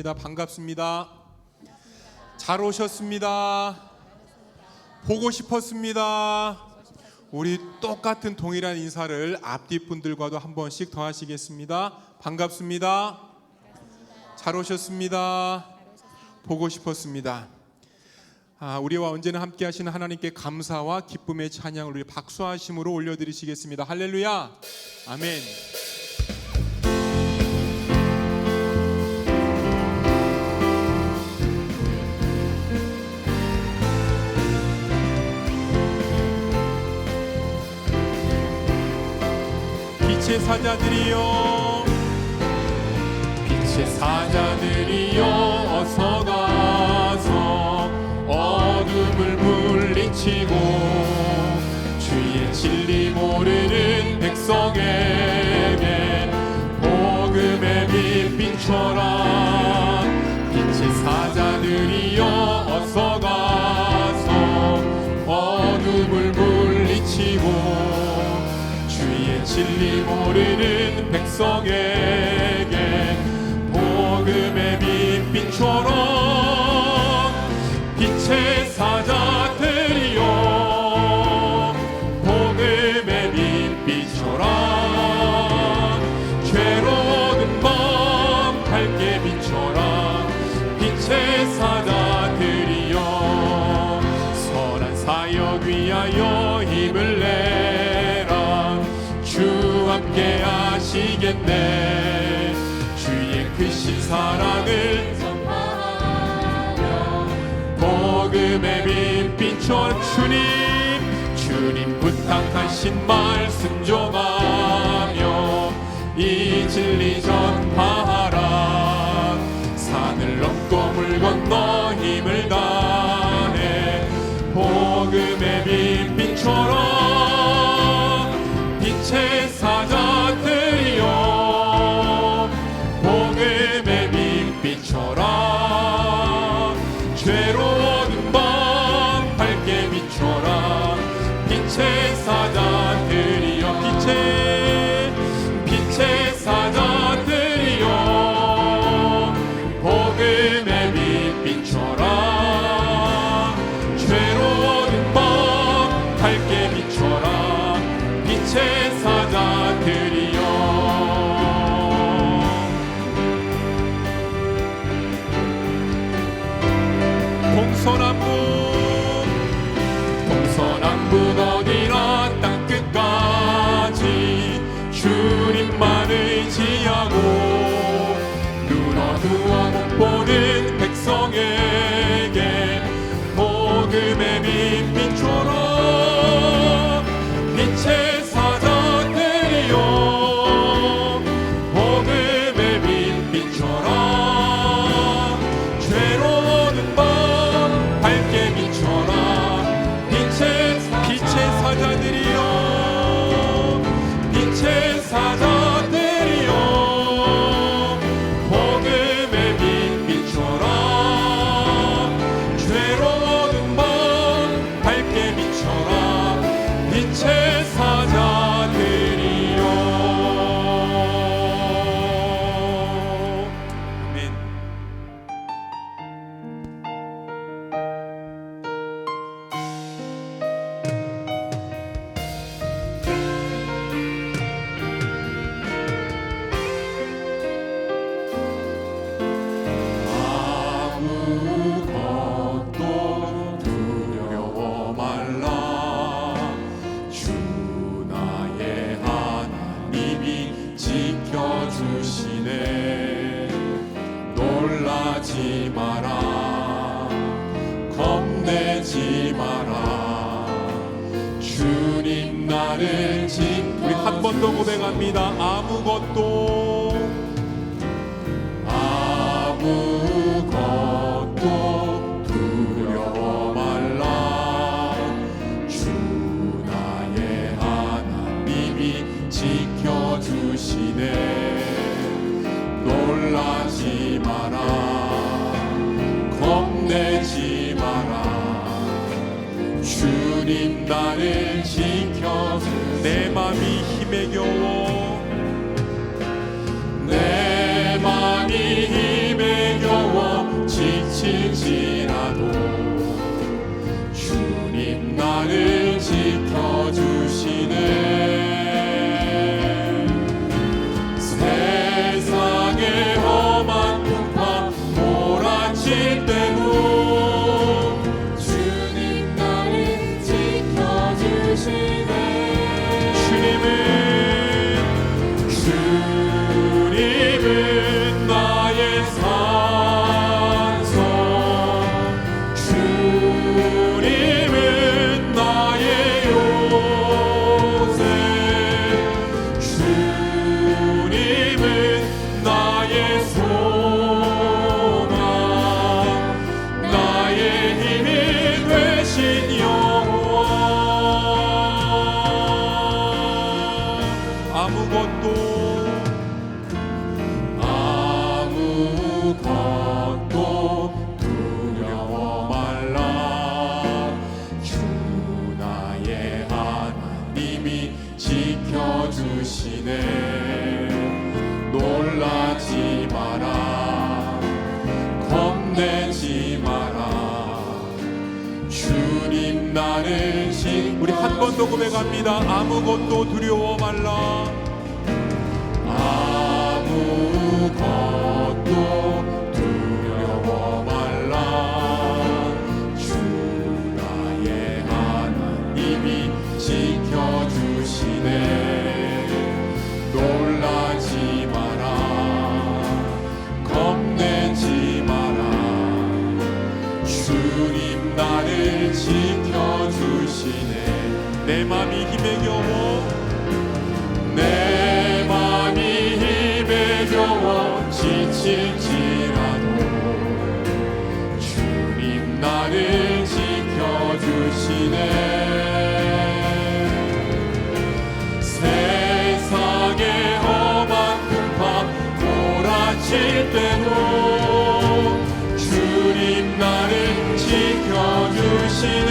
반갑습니다. 잘 오셨습니다. 보고 싶었습니다. 우리 똑같은 동일한 인사를 앞뒤 분들과도 한 번씩 더 하시겠습니다. 반갑습니다. 잘 오셨습니다. 보고 싶었습니다. 우리와 언제나 함께 하시는 하나님께 감사와 기쁨의 찬양을 우리 박수하심으로 올려드리시겠습니다. 할렐루야. 아멘. 빛의 사자들이여, 빛의 사자들이여, 어서 가서 어둠을 물리치고 주의 진리 모르는 백성에게 복음의 빛 비춰라. 빛의 사자들이여, 어서 가서 어둠을 물리치고 진리 모르는 백성에게 복음의 빛 비춰라. 빛의 사자들이여, 복음의 빛 비춰라. 죄로운 밤 밝게 비춰라. 빛의 사자들이여, 선한 사역 위하여 힘을 내라. 주 함께 하시겠네. 주의 크신 사랑을 선포하며 복음의 빛 비춰. 주님 부탁하신 말 순종하며 이 진리 전파하라. 산을 넘고 물 건너 힘을 다해 복음의 빛 비춰라. 빛의 사자들이여, 복음의 빛 비춰라. 죄로운 밤 밝게 비춰라. 빛의 사자들이여, 빛의 사자들이여, 복음의 빛 비춰라. 죄로운 밤 밝게 비춰라. 빛의 사자들이여. 동서남북 어디나 땅끝까지 주님만 의지하고 눈 어두워 못 보는 백성에게 복음의 빛 비춰라. 빛의 사자들이여, 복음의 빛 비춰라. 죄로운 밤 밝게 비춰라. 빛의 사자들이여, 빛의 사자들이여, 복음의 빛 비춰라. 죄로운 밤 밝게 비춰라. 빛의 사자들이여. 아멘. 아무것도 두려워 말라. 주 나의 하나님이 지켜주시네. 놀라지 마라. 겁내지 마라. 주님 나를 우리 한 번 더 고백합니다. 아무것도 두려워 말라. 주 나의 하나님이 지켜주시네. 놀라지 마라. 겁내지 마라. 주님 나를 지켜주시네. 내 맘이 힘에 겨워, 내 맘이 힘에 겨워 놀라실 때도 주님 나를 지켜주시네. 주님은 나의 산성, 주님은 나의 요새, 주님은 나의 소망, 나의 힘이 되신 여호와. 아무것도 두려워 말라. 주 나의 하나님이 지켜주시네. 놀라지 마라, 겁내지 마라. 주님 나를 우리 한 번 더 고백합니다. 아무것도 두려워 말라. 아무것도 두려워 말라. 주 나의 하나님이 지켜주시네. 놀라지 마라, 겁내지 마라. 주님 나를 지켜주시네. 내 맘이 힘에 겨워, 내 맘이 힘에 겨워 지칠지라도 주님 나를 지켜주시네. 세상의 험한 풍파 몰아칠 때도 주님 나를 지켜주시네.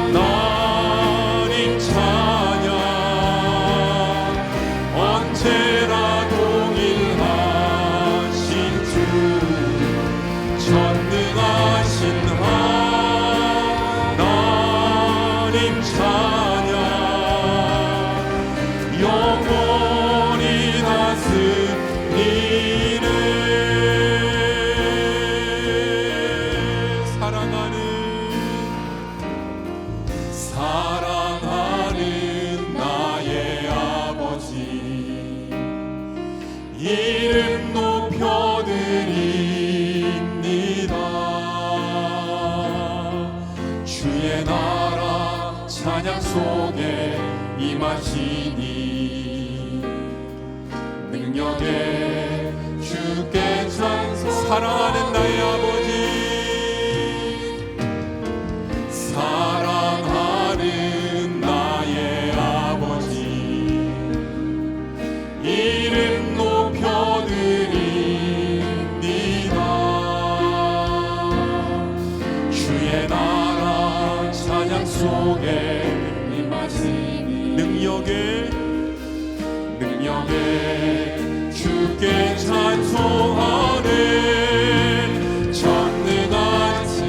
하나님 찬양 언제나 동일하신 주 전능하신 하나님 찬양 영원히 다스리네. 사랑하는 나의 아버지 이름 높여드립니다. 주의 나라 찬양 속에 임하시니 능력에 주께 찬송. 사랑하는 나의 아버지 사랑하는 나의 아버지 이름 높여드립니다. 주의 나라 찬양 속에 임하시니 능력에 주께 찬송하네. 전능하신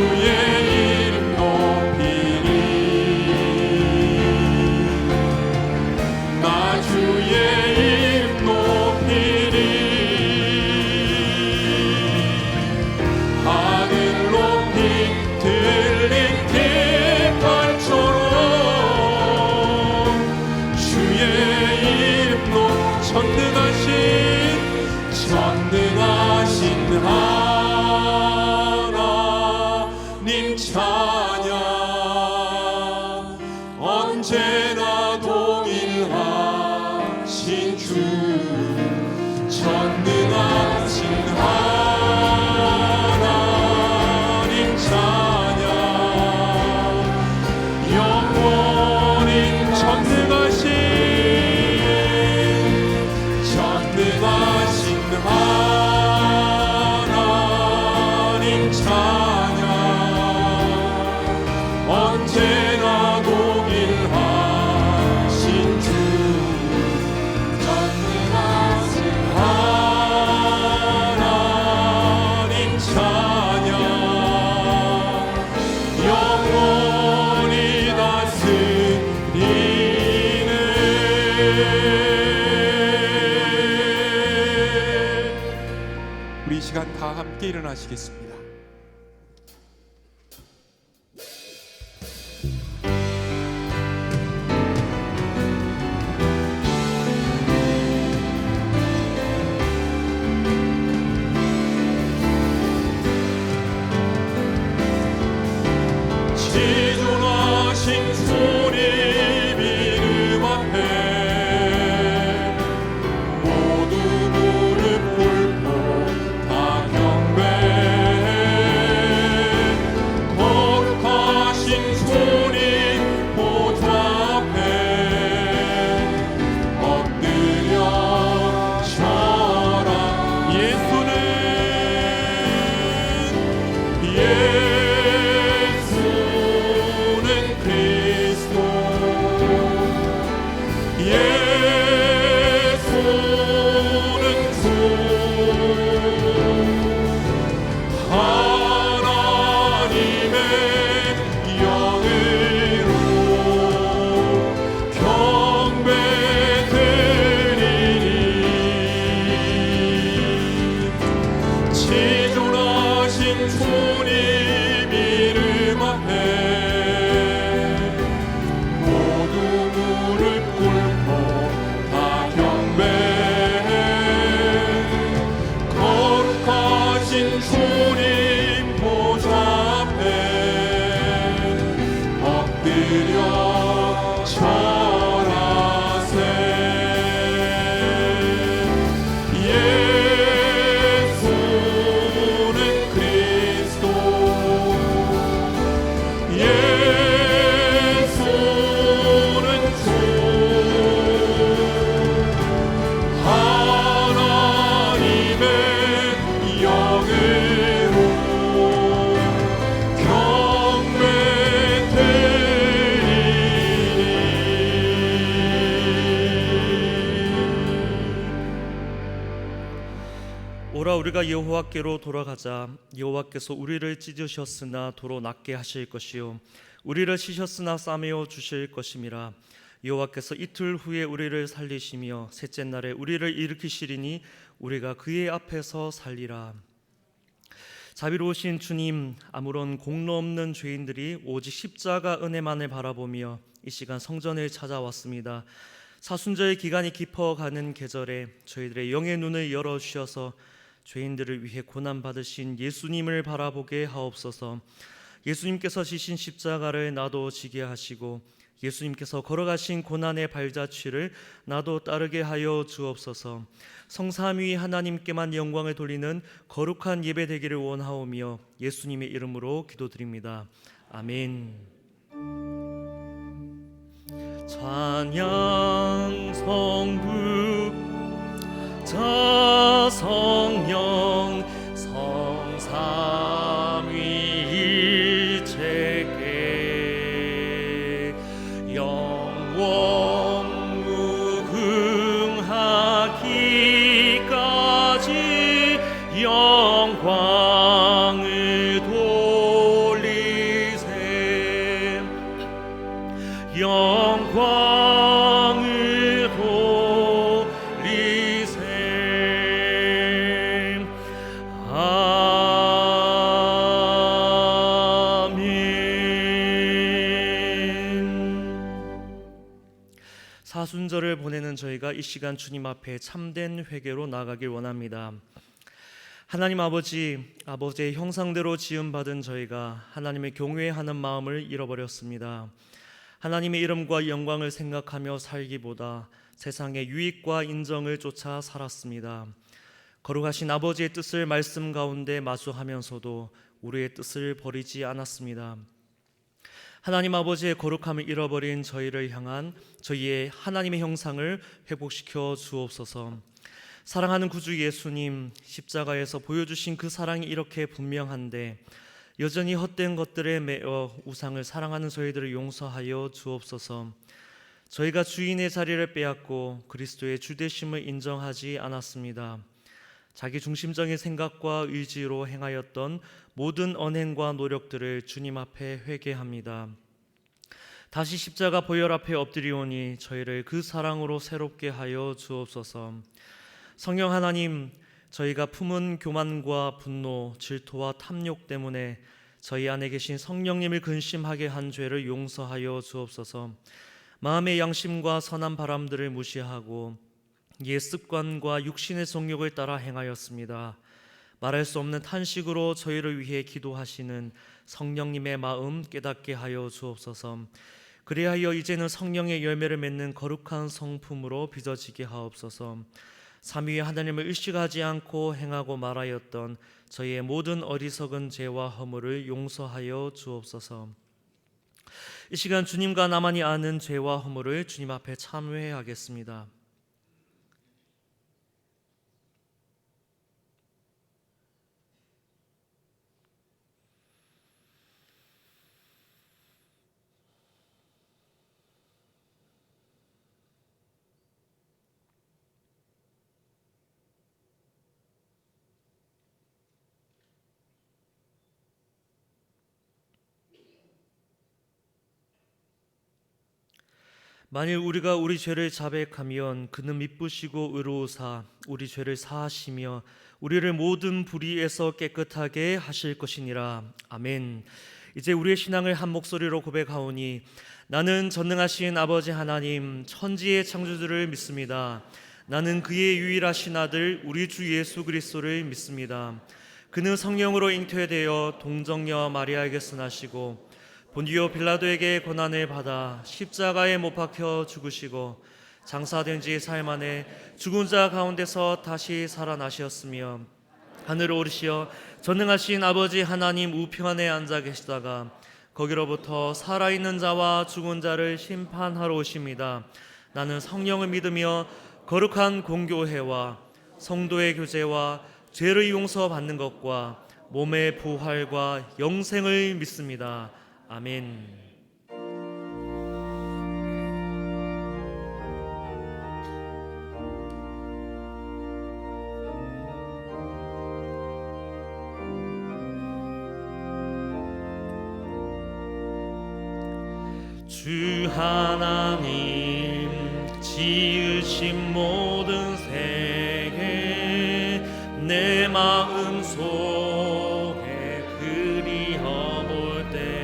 주의 이름 높이리. 나 주의 이름 높이리. 하늘 높이 들린 깃발처럼 주의 이름 전능하신 하나님 찬양 언제나 동일하신 주 전능하신 하나님 찬양 영원히 전능하신 하나님 찬양 언제나 동일하신 주 전능하신 하나님 찬양 영원히 다스리네. 우리 이 시간 다 함께 일어나시겠습니다. 지존하신 주님 이름 앞에 모두 무릎 꿇고 다 경배해. 거룩하신 주님 보좌 앞에 엎드려 절하. 예수는 그리스도 예수는 주 하나님의 영으로 경배드리니 지존하신 주님 이름 앞에 모두 무릎 꿇고 다 경배해. 거룩하신 주님 보좌 앞에 엎드려 절하세. 예수는 그리스도 예수는 주 하나님의 영으로 경배드리니. 오라 우리가 여호와께로 돌아가자. 여호와께서 우리를 찢으셨으나 도로 낫게 하실 것이요 우리를 치셨으나 싸매어 주실 것임이라. 여호와께서 이틀 후에 우리를 살리시며 셋째 날에 우리를 일으키시리니 우리가 그의 앞에서 살리라. 자비로우신 주님, 아무런 공로 없는 죄인들이 오직 십자가 은혜만을 바라보며 이 시간 성전을 찾아왔습니다. 사순절의 기간이 깊어가는 계절에 저희들의 영의 눈을 열어주셔서 죄인들을 위해 고난받으신 예수님을 바라보게 하옵소서. 예수님께서 지신 십자가를 나도 지게 하시고 예수님께서 걸어가신 고난의 발자취를 나도 따르게 하여 주옵소서. 성삼위 하나님께만 영광을 돌리는 거룩한 예배 되기를 원하오며 예수님의 이름으로 기도드립니다. 아멘. 찬양 성부 자성령 성삼위 일체계 영원 무궁하기까지 영광을 돌리리. 사순절을 보내는 저희가 이 시간 주님 앞에 참된 회개로 나아가길 원합니다. 하나님 아버지의 형상대로 지음받은 저희가 하나님의 경외하는 마음을 잃어버렸습니다. 하나님의 이름과 영광을 생각하며 살기보다 세상의 유익과 인정을 쫓아 살았습니다. 거룩하신 아버지의 뜻을 말씀 가운데 마주하면서도 우리의 뜻을 버리지 않았습니다. 하나님 아버지의 거룩함을 잃어버린 저희를 향한 저희의 하나님의 형상을 회복시켜 주옵소서. 사랑하는 구주 예수님, 십자가에서 보여주신 그 사랑이 이렇게 분명한데 여전히 헛된 것들에 매여 우상을 사랑하는 저희들을 용서하여 주옵소서. 저희가 주인의 자리를 빼앗고 그리스도의 주되심을 인정하지 않았습니다. 자기 중심적인 생각과 의지로 행하였던 모든 언행과 노력들을 주님 앞에 회개합니다. 다시 십자가 보혈 앞에 엎드리오니 저희를 그 사랑으로 새롭게 하여 주옵소서. 성령 하나님, 저희가 품은 교만과 분노, 질투와 탐욕 때문에 저희 안에 계신 성령님을 근심하게 한 죄를 용서하여 주옵소서. 마음의 양심과 선한 바람들을 무시하고 옛 습관과 육신의 성욕을 따라 행하였습니다. 말할 수 없는 탄식으로 저희를 위해 기도하시는 성령님의 마음 깨닫게 하여 주옵소서. 그리하여 이제는 성령의 열매를 맺는 거룩한 성품으로 빚어지게 하옵소서. 삼위의 하나님을 의식하지 않고 행하고 말하였던 저희의 모든 어리석은 죄와 허물을 용서하여 주옵소서. 이 시간 주님과 나만이 아는 죄와 허물을 주님 앞에 참회하겠습니다. 만일 우리가 우리 죄를 자백하면 그는 미쁘시고 의로우사 우리 죄를 사하시며 우리를 모든 불의에서 깨끗하게 하실 것이니라. 아멘. 이제 우리의 신앙을 한 목소리로 고백하오니 나는 전능하신 아버지 하나님 천지의 창조주를 믿습니다. 나는 그의 유일하신 아들 우리 주 예수 그리스도를 믿습니다. 그는 성령으로 잉태되어 동정녀 마리아에게서 나시고 본디오 빌라도에게 고난을 받아 십자가에 못 박혀 죽으시고 장사된 지 사흘 만에 죽은 자 가운데서 다시 살아나셨으며 하늘을 오르시어 전능하신 아버지 하나님 우편에 앉아 계시다가 거기로부터 살아있는 자와 죽은 자를 심판하러 오십니다. 나는 성령을 믿으며 거룩한 공교회와 성도의 교제와 죄를 용서받는 것과 몸의 부활과 영생을 믿습니다. 아멘. 주 하나님 지으신 모든 세계 내 마음 속에 그리워 볼 때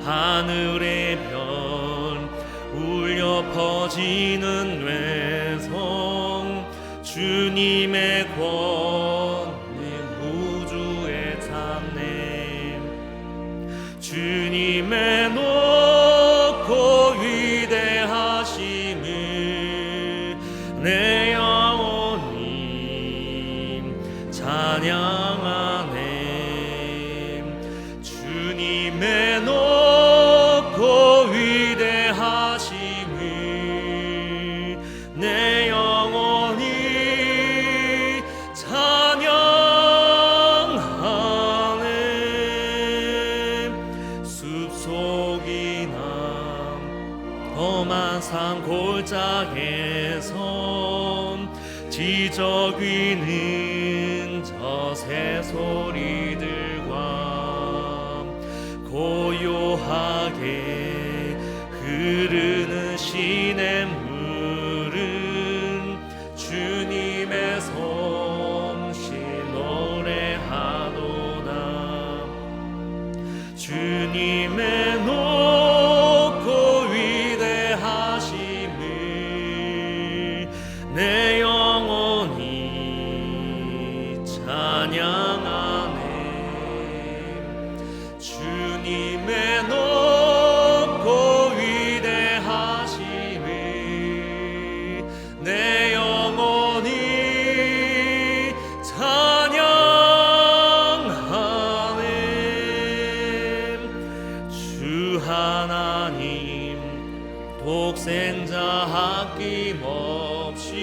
하늘의 별 울려 퍼지는 외성 주님의 권능 우주의 찬내 주님의 높고 위대하심을 내 영혼이 찬양하네. 주님의 높고 위대하심을 내 영혼이 찬양하네. 숲속이나 험한 산 골짜기에서 지적 위는 저 새소리들과 고요하게 흐르는 시냇물은 주님의 솜씨 노래하도다. 주님의 높고 위대하신 하나님 독생자 아낌없이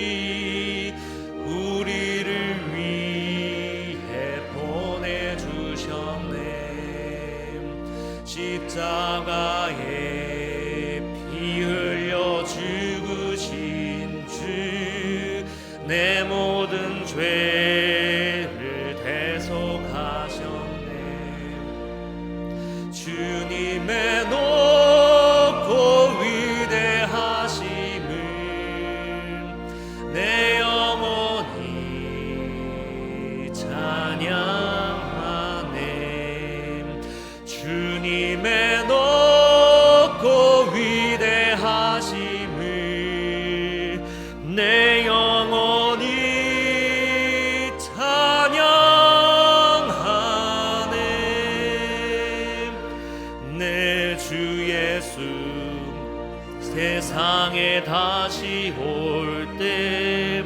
우리를 위해 보내주셨네. 십자가에 피 흘려 죽으신 주 내 모든 죄를 대속하셨네. 주님의 높고 위대하심을 내 영혼이 찬양하네. 주님의 높고 위대하심을 내 영혼이 찬양하네. 내 주 예수 세상에 다시 올 때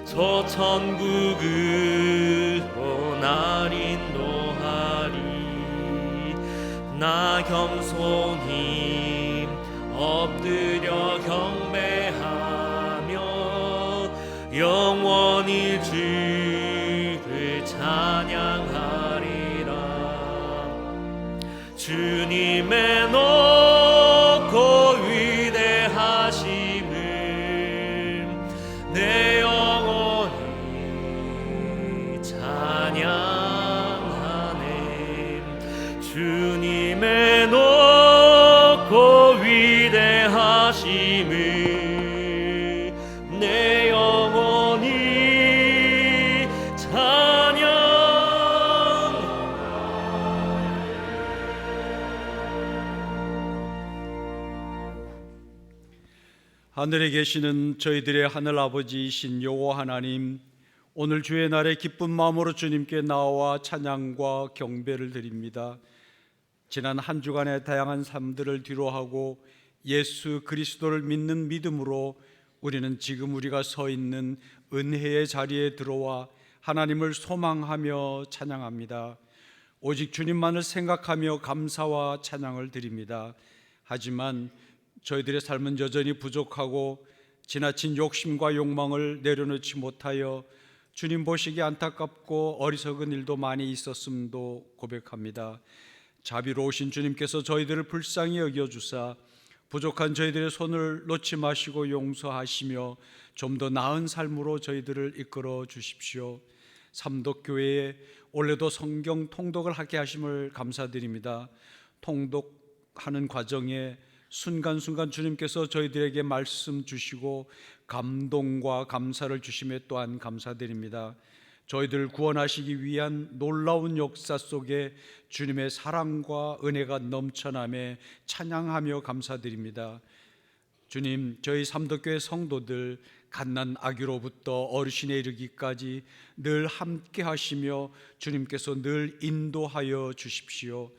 저 천국으로 날 인도하리. 나 겸손히 엎드려 경배하며 영원히 주를 찬양하리라. 주님의 높고 위대하심을 내 영혼이 찬양하네. 주님의 높고 위대하심을 내 영혼이 찬양. 하늘에 계시는 저희들의 하늘 아버지이신 여호와 하나님, 오늘 주의 날에 기쁜 마음으로 주님께 나와 찬양과 경배를 드립니다. 지난 한 주간의 다양한 삶들을 뒤로하고 예수 그리스도를 믿는 믿음으로 우리는 지금 우리가 서 있는 은혜의 자리에 들어와 하나님을 소망하며 찬양합니다. 오직 주님만을 생각하며 감사와 찬양을 드립니다. 하지만 저희들의 삶은 여전히 부족하고 지나친 욕심과 욕망을 내려놓지 못하여 주님 보시기에 안타깝고 어리석은 일도 많이 있었음도 고백합니다. 자비로우신 주님께서 저희들을 불쌍히 여겨주사 부족한 저희들의 손을 놓지 마시고 용서하시며 좀 더 나은 삶으로 저희들을 이끌어 주십시오. 삼독교회에 올해도 성경 통독을 하게 하심을 감사드립니다. 통독하는 과정에 순간순간 주님께서 저희들에게 말씀 주시고 감동과 감사를 주심에 또한 감사드립니다. 저희들을 구원하시기 위한 놀라운 역사 속에 주님의 사랑과 은혜가 넘쳐나며 찬양하며 감사드립니다. 주님, 저희 삼덕교회 성도들 갓난 아기로부터 어르신에 이르기까지 늘 함께 하시며 주님께서 늘 인도하여 주십시오.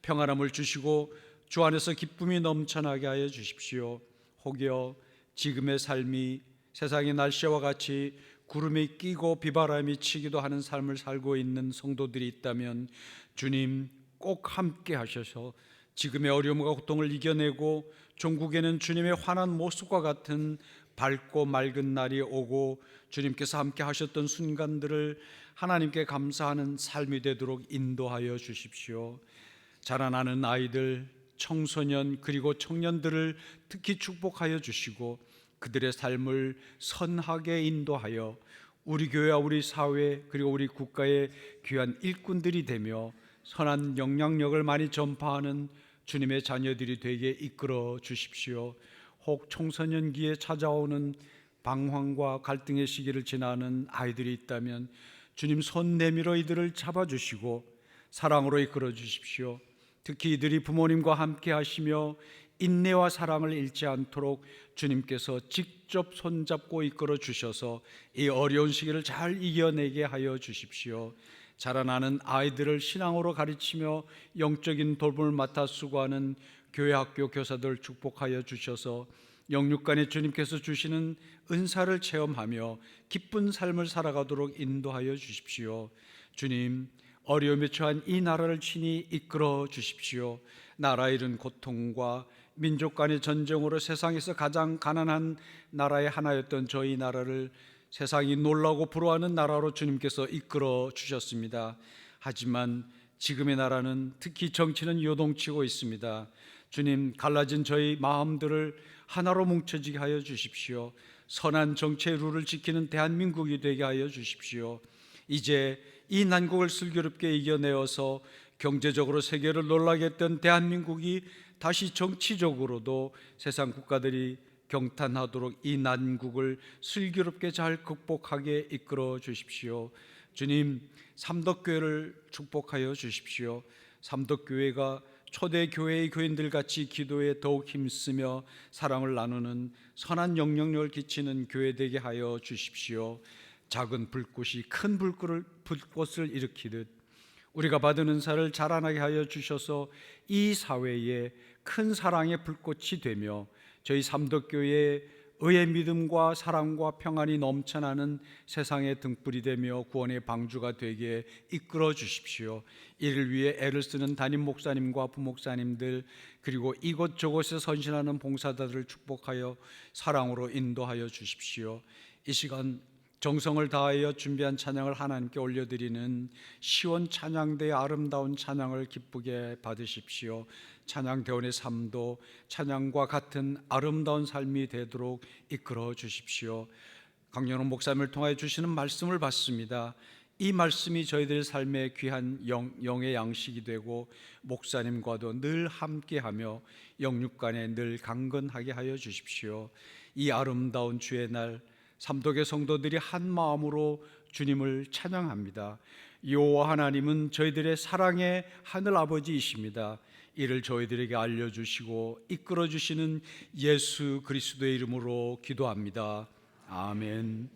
평안함을 주시고 주 안에서 기쁨이 넘쳐나게 하여 주십시오. 혹여 지금의 삶이 세상의 날씨와 같이 구름이 끼고 비바람이 치기도 하는 삶을 살고 있는 성도들이 있다면 주님 꼭 함께 하셔서 지금의 어려움과 고통을 이겨내고 종국에는 주님의 환한 모습과 같은 밝고 맑은 날이 오고 주님께서 함께 하셨던 순간들을 하나님께 감사하는 삶이 되도록 인도하여 주십시오. 자라나는 아이들, 청소년 그리고 청년들을 특히 축복하여 주시고 그들의 삶을 선하게 인도하여 우리 교회와 우리 사회 그리고 우리 국가의 귀한 일꾼들이 되며 선한 영향력을 많이 전파하는 주님의 자녀들이 되게 이끌어 주십시오. 혹 청소년기에 찾아오는 방황과 갈등의 시기를 지나는 아이들이 있다면 주님 손 내밀어 이들을 잡아주시고 사랑으로 이끌어 주십시오. 특히 이들이 부모님과 함께 하시며 인내와 사랑을 잃지 않도록 주님께서 직접 손잡고 이끌어 주셔서 이 어려운 시기를 잘 이겨내게 하여 주십시오. 자라나는 아이들을 신앙으로 가르치며 영적인 돌봄을 맡아 수고하는 교회 학교 교사들 축복하여 주셔서 영육간에 주님께서 주시는 은사를 체험하며 기쁜 삶을 살아가도록 인도하여 주십시오. 주님, 어려움에 처한 이 나라를 친히 이끌어 주십시오. 나라 잃은 고통과 민족 간의 전쟁으로 세상에서 가장 가난한 나라의 하나였던 저희 나라를 세상이 놀라고 부러워하는 나라로 주님께서 이끌어 주셨습니다. 하지만 지금의 나라는, 특히 정치는 요동치고 있습니다. 주님, 갈라진 저희 마음들을 하나로 뭉쳐지게 하여 주십시오. 선한 정치의 룰을 지키는 대한민국이 되게 하여 주십시오. 이제 이 난국을 슬기롭게 이겨내어서 경제적으로 세계를 놀라게 했던 대한민국이 다시 정치적으로도 세상 국가들이 경탄하도록 이 난국을 슬기롭게 잘 극복하게 이끌어 주십시오. 주님, 삼덕교회를 축복하여 주십시오. 삼덕교회가 초대 교회의 교인들 같이 기도에 더욱 힘쓰며 사랑을 나누는 선한 영향력을 끼치는 교회 되게 하여 주십시오. 작은 불꽃이 큰 불꽃을 일으키듯 우리가 받은 은사를 자라나게 하여 주셔서 이 사회에 큰 사랑의 불꽃이 되며 저희 삼덕교회의 의의 믿음과 사랑과 평안이 넘쳐나는 세상의 등불이 되며 구원의 방주가 되게 이끌어 주십시오. 이를 위해 애를 쓰는 담임 목사님과 부목사님들, 그리고 이곳저곳에 선신하는 봉사자들을 축복하여 사랑으로 인도하여 주십시오. 이 시간 정성을 다하여 준비한 찬양을 하나님께 올려드리는 시원 찬양대의 아름다운 찬양을 기쁘게 받으십시오. 찬양대원의 삶도 찬양과 같은 아름다운 삶이 되도록 이끌어 주십시오. 강연호 목사님을 통하여 주시는 말씀을 받습니다. 이 말씀이 저희들의 삶의 귀한 영의 양식이 되고 목사님과도 늘 함께하며 영육간에 늘 강건하게 하여 주십시오. 이 아름다운 주의 날 삼덕의 성도들이 한 마음으로 주님을 찬양합니다. 여호와 하나님은 저희들의 사랑의 하늘 아버지이십니다. 이를 저희들에게 알려주시고 이끌어주시는 예수 그리스도의 이름으로 기도합니다. 아멘.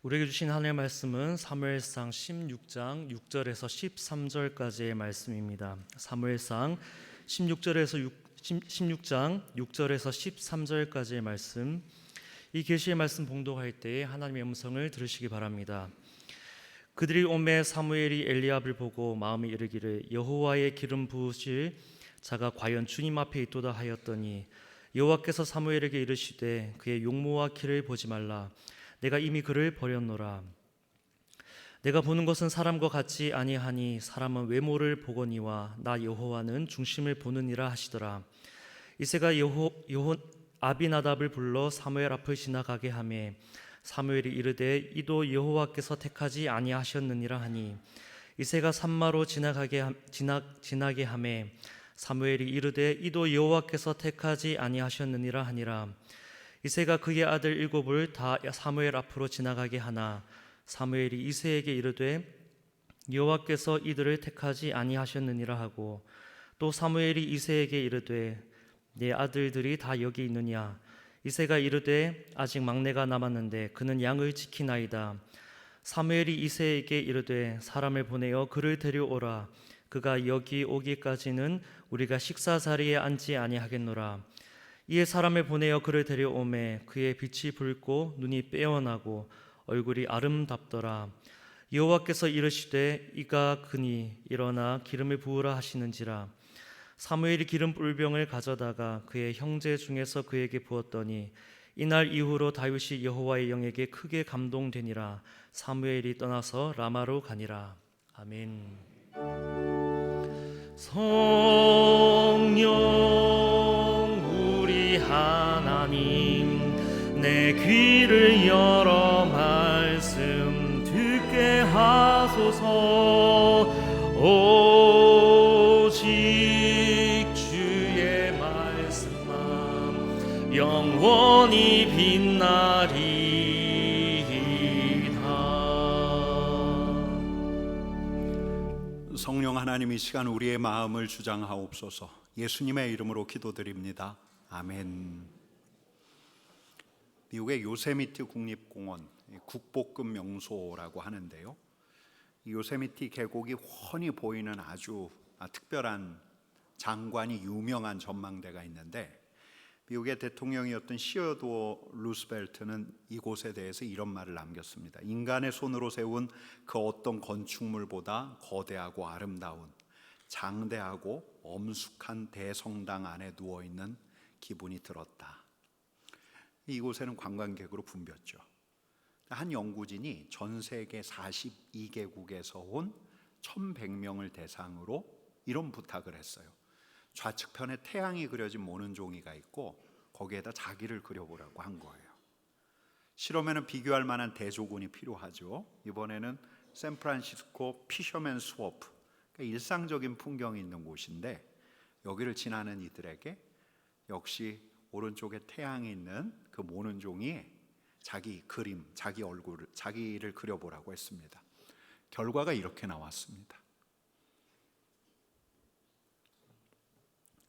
우리에게 주신 하나님의 말씀은 사무엘상 16장 6절에서 13절까지의 말씀입니다. 사무엘상 16장 6절에서 13절까지의 말씀, 이 계시의 말씀 봉독할 때에 하나님의 음성을 들으시기 바랍니다. 그들이 오매 사무엘이 엘리압을 보고 마음에 이르기를 여호와의 기름 부으실 자가 과연 주님 앞에 있도다 하였더니 여호와께서 사무엘에게 이르시되 그의 용모와 키를 보지 말라. 내가 이미 그를 버렸노라. 내가 보는 것은 사람과 같지 아니하니 사람은 외모를 보거니와 나 여호와는 중심을 보느니라 하시더라. 이새가 아비나답을 불러 사무엘 앞을 지나가게 하며 사무엘이 이르되 이도 여호와께서 택하지 아니하셨느니라 하니 이새가 산마로 지나게 하며 사무엘이 이르되 이도 여호와께서 택하지 아니하셨느니라 하니라. 이새가 그의 아들 7을 다 사무엘 앞으로 지나가게 하나 사무엘이 이새에게 이르되 여호와께서 이들을 택하지 아니하셨느니라 하고 또 사무엘이 이새에게 이르되 내 아들들이 다 여기 있느냐. 이새가 이르되 아직 막내가 남았는데 그는 양을 지키나이다. 사무엘이 이새에게 이르되 사람을 보내어 그를 데려오라. 그가 여기 오기까지는 우리가 식사 자리에 앉지 아니하겠노라. 이에 사람을 보내어 그를 데려오매 그의 빛이 붉고 눈이 빼어나고 얼굴이 아름답더라. 여호와께서 이르시되 이가 그니 일어나 기름을 부으라 하시는지라. 사무엘이 기름 뿔병을 가져다가 그의 형제 중에서 그에게 부었더니 이날 이후로 다윗이 여호와의 영에게 크게 감동되니라. 사무엘이 떠나서 라마로 가니라. 아멘. 성령 우리 하나님 내 귀를 열어 말씀 듣게 하소서. 오직 주의 말씀만 영원히 빛나리이다. 성령 하나님, 이 시간 우리의 마음을 주장하옵소서. 예수님의 이름으로 기도드립니다. 아멘. 미국의 요세미티 국립공원 국보급 명소라고 하는데요, 이 요세미티 계곡이 훤히 보이는 아주 특별한 장관이 유명한 전망대가 있는데, 미국의 대통령이었던 시어도어 루스벨트는 이곳에 대해서 이런 말을 남겼습니다. 인간의 손으로 세운 그 어떤 건축물보다 거대하고 아름다운 장대하고 엄숙한 대성당 안에 누워있는 기분이 들었다. 이곳에는 관광객으로 붐볐죠. 한 연구진이 전 세계 42개국에서 온 1,100명을 대상으로 이런 부탁을 했어요. 좌측편에 태양이 그려진 모는 종이가 있고 거기에다 자기를 그려보라고 한 거예요. 실험에는 비교할 만한 대조군이 필요하죠. 이번에는 샌프란시스코 피셔맨 스워프, 그러니까 일상적인 풍경이 있는 곳인데, 여기를 지나는 이들에게 역시 오른쪽에 태양이 있는 그 모는 종이에 자기 그림, 자기 얼굴을, 자기를 그려보라고 했습니다. 결과가 이렇게 나왔습니다.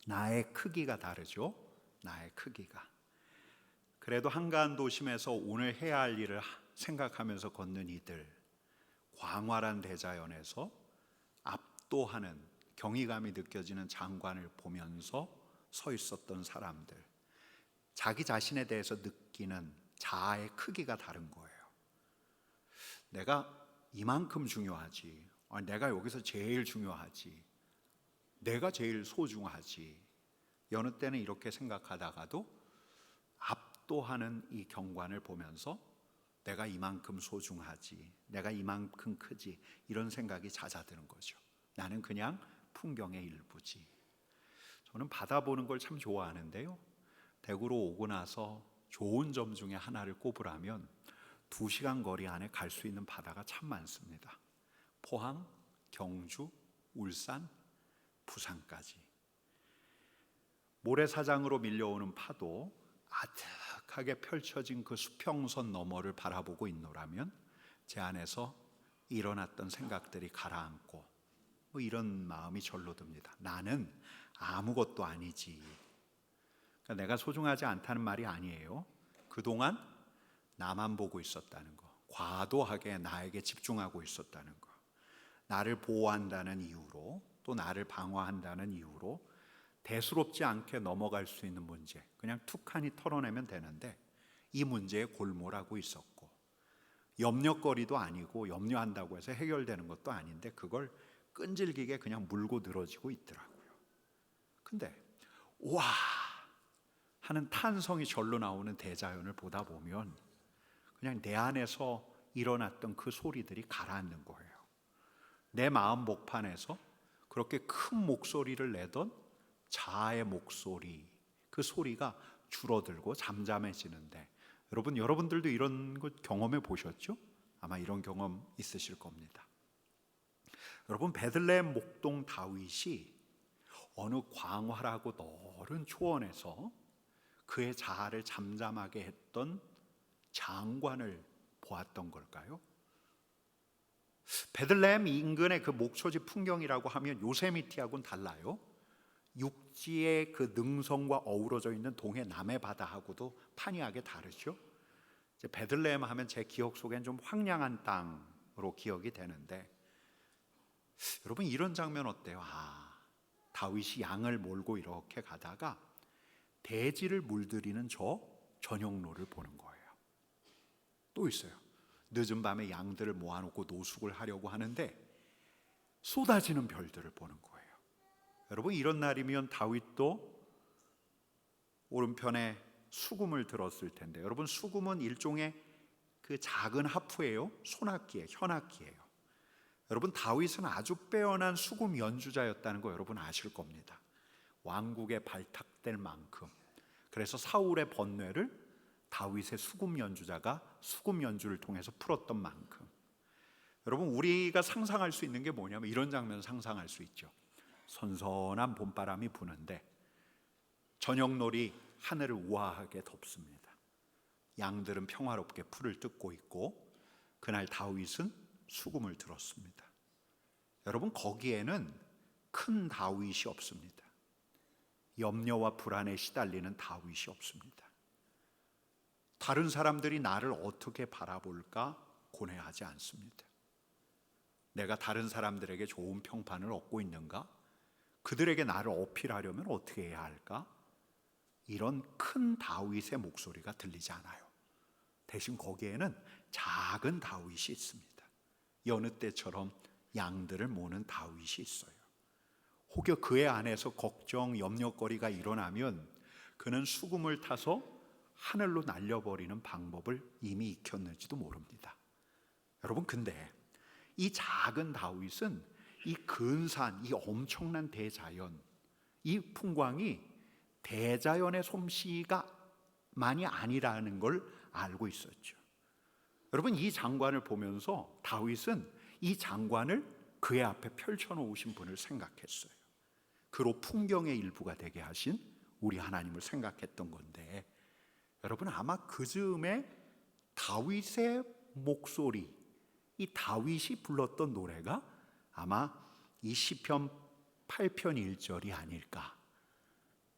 나의 크기가 다르죠. 나의 크기가. 그래도 한가한 도심에서 오늘 해야 할 일을 생각하면서 걷는 이들, 광활한 대자연에서 압도하는 경이감이 느껴지는 장관을 보면서 서 있었던 사람들, 자기 자신에 대해서 느끼는 자아의 크기가 다른 거예요. 내가 이만큼 중요하지, 내가 여기서 제일 중요하지, 내가 제일 소중하지. 여느 때는 이렇게 생각하다가도 압도하는 이 경관을 보면서 내가 이만큼 소중하지, 내가 이만큼 크지, 이런 생각이 잦아드는 거죠. 나는 그냥 풍경의 일부지. 저는 바다 보는 걸 참 좋아하는데요, 대구로 오고 나서 좋은 점 중에 하나를 꼽으라면 2시간 거리 안에 갈 수 있는 바다가 참 많습니다. 포항, 경주, 울산, 부산까지. 모래사장으로 밀려오는 파도, 아득하게 펼쳐진 그 수평선 너머를 바라보고 있노라면 제 안에서 일어났던 생각들이 가라앉고 이런 마음이 절로 듭니다. 나는 아무것도 아니지. 그러니까 내가 소중하지 않다는 말이 아니에요. 그동안 나만 보고 있었다는 거, 과도하게 나에게 집중하고 있었다는 거. 나를 보호한다는 이유로, 또 나를 방어한다는 이유로 대수롭지 않게 넘어갈 수 있는 문제, 그냥 툭하니 털어내면 되는데 이 문제에 골몰하고 있었고, 염려거리도 아니고 염려한다고 해서 해결되는 것도 아닌데 그걸 끈질기게 그냥 물고 늘어지고 있더라고요. 근데 와 하는 탄성이 절로 나오는 대자연을 보다 보면 그냥 내 안에서 일어났던 그 소리들이 가라앉는 거예요. 내 마음 목판에서 그렇게 큰 목소리를 내던 자아의 목소리, 그 소리가 줄어들고 잠잠해지는데, 여러분들도 이런 것 경험해 보셨죠? 아마 이런 경험 있으실 겁니다. 여러분, 베들레헴 목동 다윗이 어느 광활하고 넓은 초원에서 그의 자아를 잠잠하게 했던 장관을 보았던 걸까요? 베들레헴 인근의 그 목초지 풍경이라고 하면 요세미티하고는 달라요. 육지의 그 능선과 어우러져 있는 동해 남해 바다하고도 판이하게 다르죠. 이제 베들레헴 하면 제 기억 속엔 좀 황량한 땅으로 기억이 되는데, 여러분 이런 장면 어때요? 다윗이 양을 몰고 이렇게 가다가 대지를 물들이는 저 전용로를 보는 거예요. 또 있어요. 늦은 밤에 양들을 모아놓고 노숙을 하려고 하는데 쏟아지는 별들을 보는 거예요. 여러분 이런 날이면 다윗도 오른편에 수금을 들었을 텐데, 여러분 수금은 일종의 그 작은 하프예요. 손악기예요. 현악기예요. 여러분 다윗은 아주 빼어난 수금 연주자였다는 거 여러분 아실 겁니다. 왕국에 발탁될 만큼. 그래서 사울의 번뇌를 다윗의 수금 연주자가 수금 연주를 통해서 풀었던 만큼. 여러분 우리가 상상할 수 있는 게 뭐냐면 이런 장면 상상할 수 있죠. 선선한 봄바람이 부는데 저녁놀이 하늘을 우아하게 덮습니다. 양들은 평화롭게 풀을 뜯고 있고 그날 다윗은 수금을 들었습니다. 여러분 거기에는 큰 다윗이 없습니다. 염려와 불안에 시달리는 다윗이 없습니다. 다른 사람들이 나를 어떻게 바라볼까 고뇌하지 않습니다. 내가 다른 사람들에게 좋은 평판을 얻고 있는가? 그들에게 나를 어필하려면 어떻게 해야 할까? 이런 큰 다윗의 목소리가 들리지 않아요. 대신 거기에는 작은 다윗이 있습니다. 여느 때처럼 양들을 모는 다윗이 있어요. 혹여 그의 안에서 걱정, 염려거리가 일어나면 그는 수금을 타서 하늘로 날려버리는 방법을 이미 익혔는지도 모릅니다. 여러분 근데 이 작은 다윗은 이 근사한, 이 엄청난 대자연, 이 풍광이 대자연의 솜씨가 만이 아니라는 걸 알고 있었죠. 여러분 이 장관을 보면서 다윗은 이 장관을 그의 앞에 펼쳐놓으신 분을 생각했어요. 그로 풍경의 일부가 되게 하신 우리 하나님을 생각했던 건데, 여러분 아마 그 즈음에 다윗의 목소리, 이 다윗이 불렀던 노래가 아마 이 시편 8편 1절이 아닐까.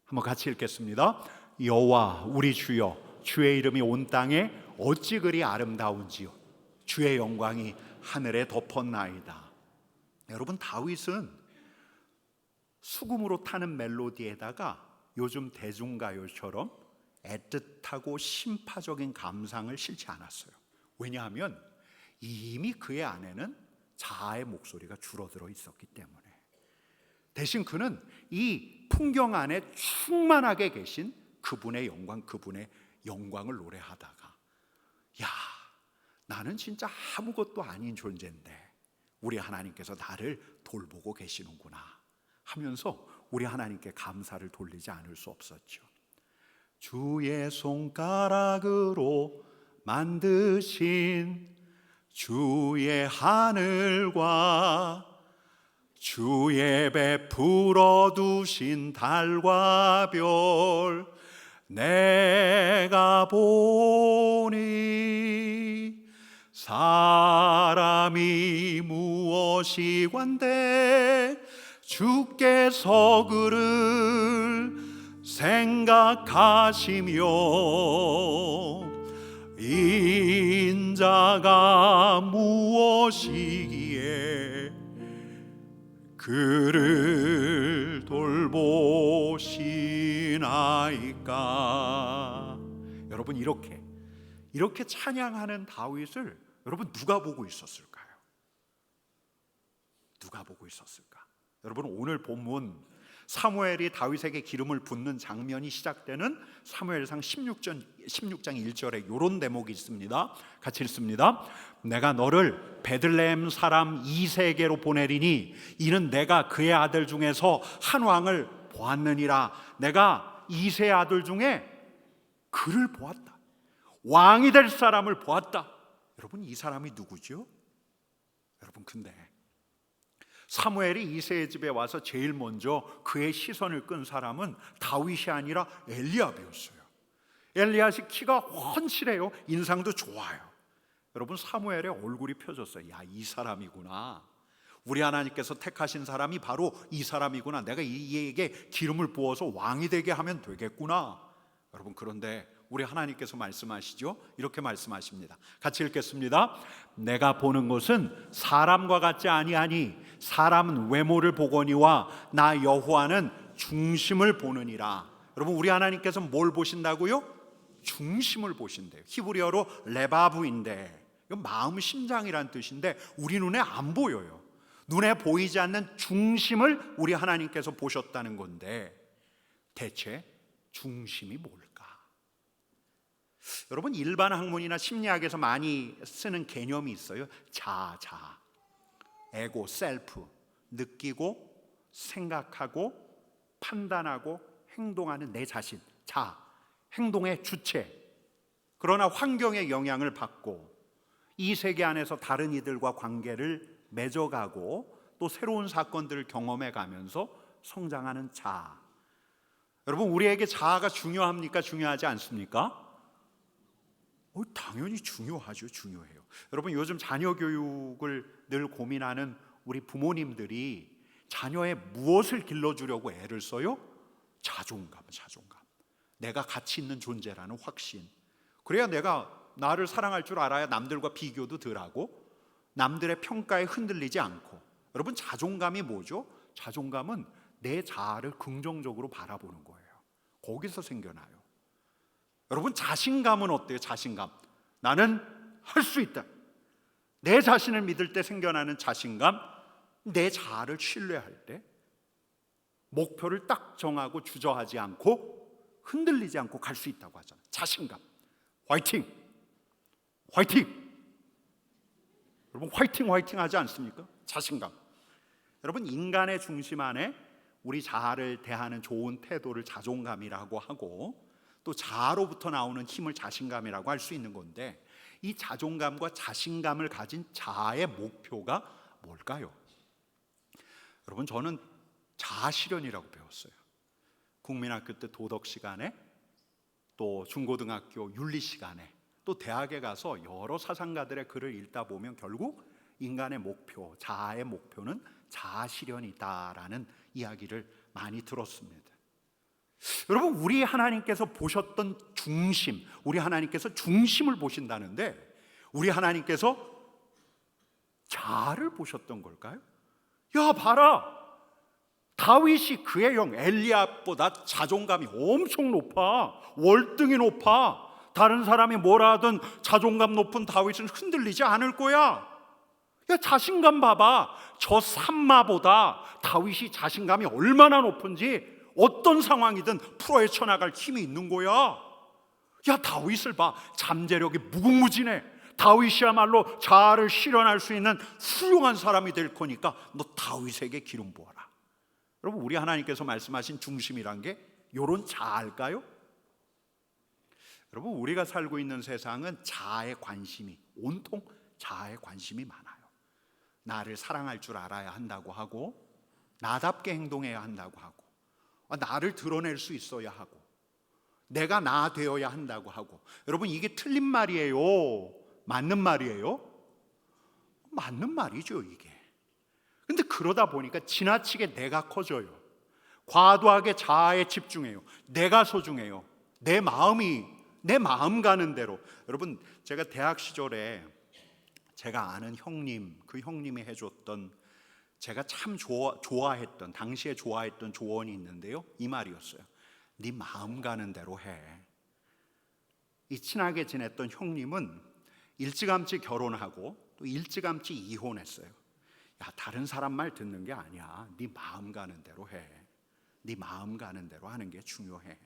한번 같이 읽겠습니다. 여호와 우리 주여, 주의 이름이 온 땅에 어찌 그리 아름다운지요, 주의 영광이 하늘에 덮었나이다. 여러분 다윗은 수금으로 타는 멜로디에다가 요즘 대중가요처럼 애틋하고 심파적인 감상을 실지 않았어요. 왜냐하면 이미 그의 안에는 자아의 목소리가 줄어들어 있었기 때문에. 대신 그는 이 풍경 안에 충만하게 계신 그분의 영광을 노래하다가, 야, 나는 진짜 아무것도 아닌 존재인데 우리 하나님께서 나를 돌보고 계시는구나 하면서 우리 하나님께 감사를 돌리지 않을 수 없었죠. 주의 손가락으로 만드신 주의 하늘과 주의 베풀어 두신 달과 별 내가 보니 사람이 무엇이관대 주께서 그를 생각하시며 인자가 무엇이기에 그를 돌보시나이까. 여러분, 이렇게 찬양하는 다윗을 여러분 누가 보고 있었을까요? 누가 보고 있었을까? 여러분, 오늘 본문 사무엘이 다윗에게 기름을 붓는 장면이 시작되는 사무엘상 16장 1절에 이런 대목이 있습니다. 같이 읽습니다. 내가 너를 베들레헴 사람 이세에게로 보내리니 이는 내가 그의 아들 중에서 한 왕을 보았느니라. 내가 이세의 아들 중에 그를 보았다. 왕이 될 사람을 보았다. 여러분, 이 사람이 누구죠? 여러분, 근데 사무엘이 이새의 집에 와서 제일 먼저 그의 시선을 끈 사람은 다윗이 아니라 엘리압이었어요. 엘리압이 키가 훤칠해요. 인상도 좋아요. 여러분, 사무엘의 얼굴이 펴졌어요. 야, 이 사람이구나. 우리 하나님께서 택하신 사람이 바로 이 사람이구나. 내가 이에게 기름을 부어서 왕이 되게 하면 되겠구나. 여러분, 그런데 우리 하나님께서 말씀하시죠. 이렇게 말씀하십니다. 같이 읽겠습니다. 내가 보는 것은 사람과 같지 아니하니 사람은 외모를 보거니와 나 여호와는 중심을 보느니라. 여러분, 우리 하나님께서 뭘 보신다고요? 중심을 보신대요. 히브리어로 레바브인데 이건 마음 심장이란 뜻인데 우리 눈에 안 보여요. 눈에 보이지 않는 중심을 우리 하나님께서 보셨다는 건데 대체 중심이 뭘까? 여러분, 일반 학문이나 심리학에서 많이 쓰는 개념이 있어요. 자, 에고, 셀프, 느끼고 생각하고 판단하고 행동하는 내 자신, 자, 행동의 주체. 그러나 환경의 영향을 받고 이 세계 안에서 다른 이들과 관계를 맺어가고 또 새로운 사건들을 경험해 가면서 성장하는 자. 여러분, 우리에게 자아가 중요합니까? 중요하지 않습니까? 당연히 중요하죠. 중요해요. 여러분, 요즘 자녀 교육을 늘 고민하는 우리 부모님들이 자녀의 무엇을 길러주려고 애를 써요? 자존감. 내가 가치 있는 존재라는 확신. 그래야 내가 나를 사랑할 줄 알아야 남들과 비교도 덜하고 남들의 평가에 흔들리지 않고. 여러분, 자존감이 뭐죠? 자존감은 내 자아를 긍정적으로 바라보는 거예요. 거기서 생겨나요. 여러분, 자신감은 어때요? 자신감. 나는 할 수 있다. 내 자신을 믿을 때 생겨나는 자신감, 내 자아를 신뢰할 때 목표를 딱 정하고 주저하지 않고 흔들리지 않고 갈 수 있다고 하잖아요. 자신감. 화이팅! 여러분, 화이팅 하지 않습니까? 자신감. 여러분, 인간의 중심 안에 우리 자아를 대하는 좋은 태도를 자존감이라고 하고 또 자아로부터 나오는 힘을 자신감이라고 할 수 있는 건데 이 자존감과 자신감을 가진 자아의 목표가 뭘까요? 여러분, 저는 자아 실현이라고 배웠어요. 국민학교 때 도덕 시간에 또 중고등학교 윤리 시간에 또 대학에 가서 여러 사상가들의 글을 읽다 보면 결국 인간의 목표, 자아의 목표는 자아 실현이다라는 이야기를 많이 들었습니다. 여러분, 우리 하나님께서 보셨던 중심, 우리 하나님께서 중심을 보신다는데 우리 하나님께서 자아를 보셨던 걸까요? 야, 봐라, 다윗이 그의 형 엘리압보다 자존감이 엄청 높아. 월등히 높아. 다른 사람이 뭐라 하든 자존감 높은 다윗은 흔들리지 않을 거야. 야, 자신감 봐봐. 저 삼마보다 다윗이 자신감이 얼마나 높은지 어떤 상황이든 풀어헤쳐나갈 힘이 있는 거야. 야, 다윗을 봐. 잠재력이 무궁무진해. 다윗이야말로 자아를 실현할 수 있는 훌륭한 사람이 될 거니까 너 다윗에게 기름 부어라. 여러분, 우리 하나님께서 말씀하신 중심이란 게 이런 자아일까요? 여러분, 우리가 살고 있는 세상은 자아의 관심이, 온통 자아의 관심이 많아요. 나를 사랑할 줄 알아야 한다고 하고 나답게 행동해야 한다고 하고 나를 드러낼 수 있어야 하고 내가 나 되어야 한다고 하고. 여러분, 이게 틀린 말이에요? 맞는 말이에요? 맞는 말이죠, 이게. 근데 그러다 보니까 지나치게 내가 커져요. 과도하게 자아에 집중해요. 내가 소중해요. 내 마음이 내 마음 가는 대로. 여러분, 제가 대학 시절에 제가 아는 형님, 그 형님이 해줬던, 제가 참 좋아했던, 당시에 좋아했던 조언이 있는데요, 이 말이었어요. 네 마음 가는 대로 해. 이 친하게 지냈던 형님은 일찌감치 결혼하고 또 일찌감치 이혼했어요. 야, 다른 사람 말 듣는 게 아니야. 네 마음 가는 대로 해. 네 마음 가는 대로 하는 게 중요해.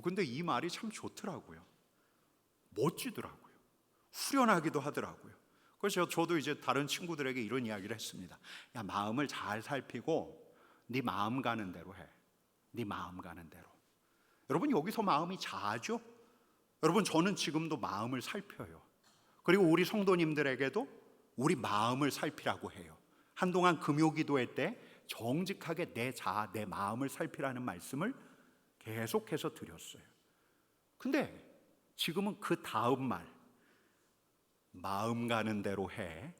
근데 이 말이 참 좋더라고요. 멋지더라고요. 후련하기도 하더라고요. 그래서 저도 이제 다른 친구들에게 이런 이야기를 했습니다. 야, 마음을 잘 살피고 네 마음 가는 대로 해. 네 마음 가는 대로. 여러분, 여기서 마음이 자아죠? 여러분, 저는 지금도 마음을 살펴요. 그리고 우리 성도님들에게도 우리 마음을 살피라고 해요. 한동안 금요기도회 때 정직하게 내 자아, 내 마음을 살피라는 말씀을 계속해서 드렸어요. 근데 지금은 그 다음 말, 마음 가는 대로 해,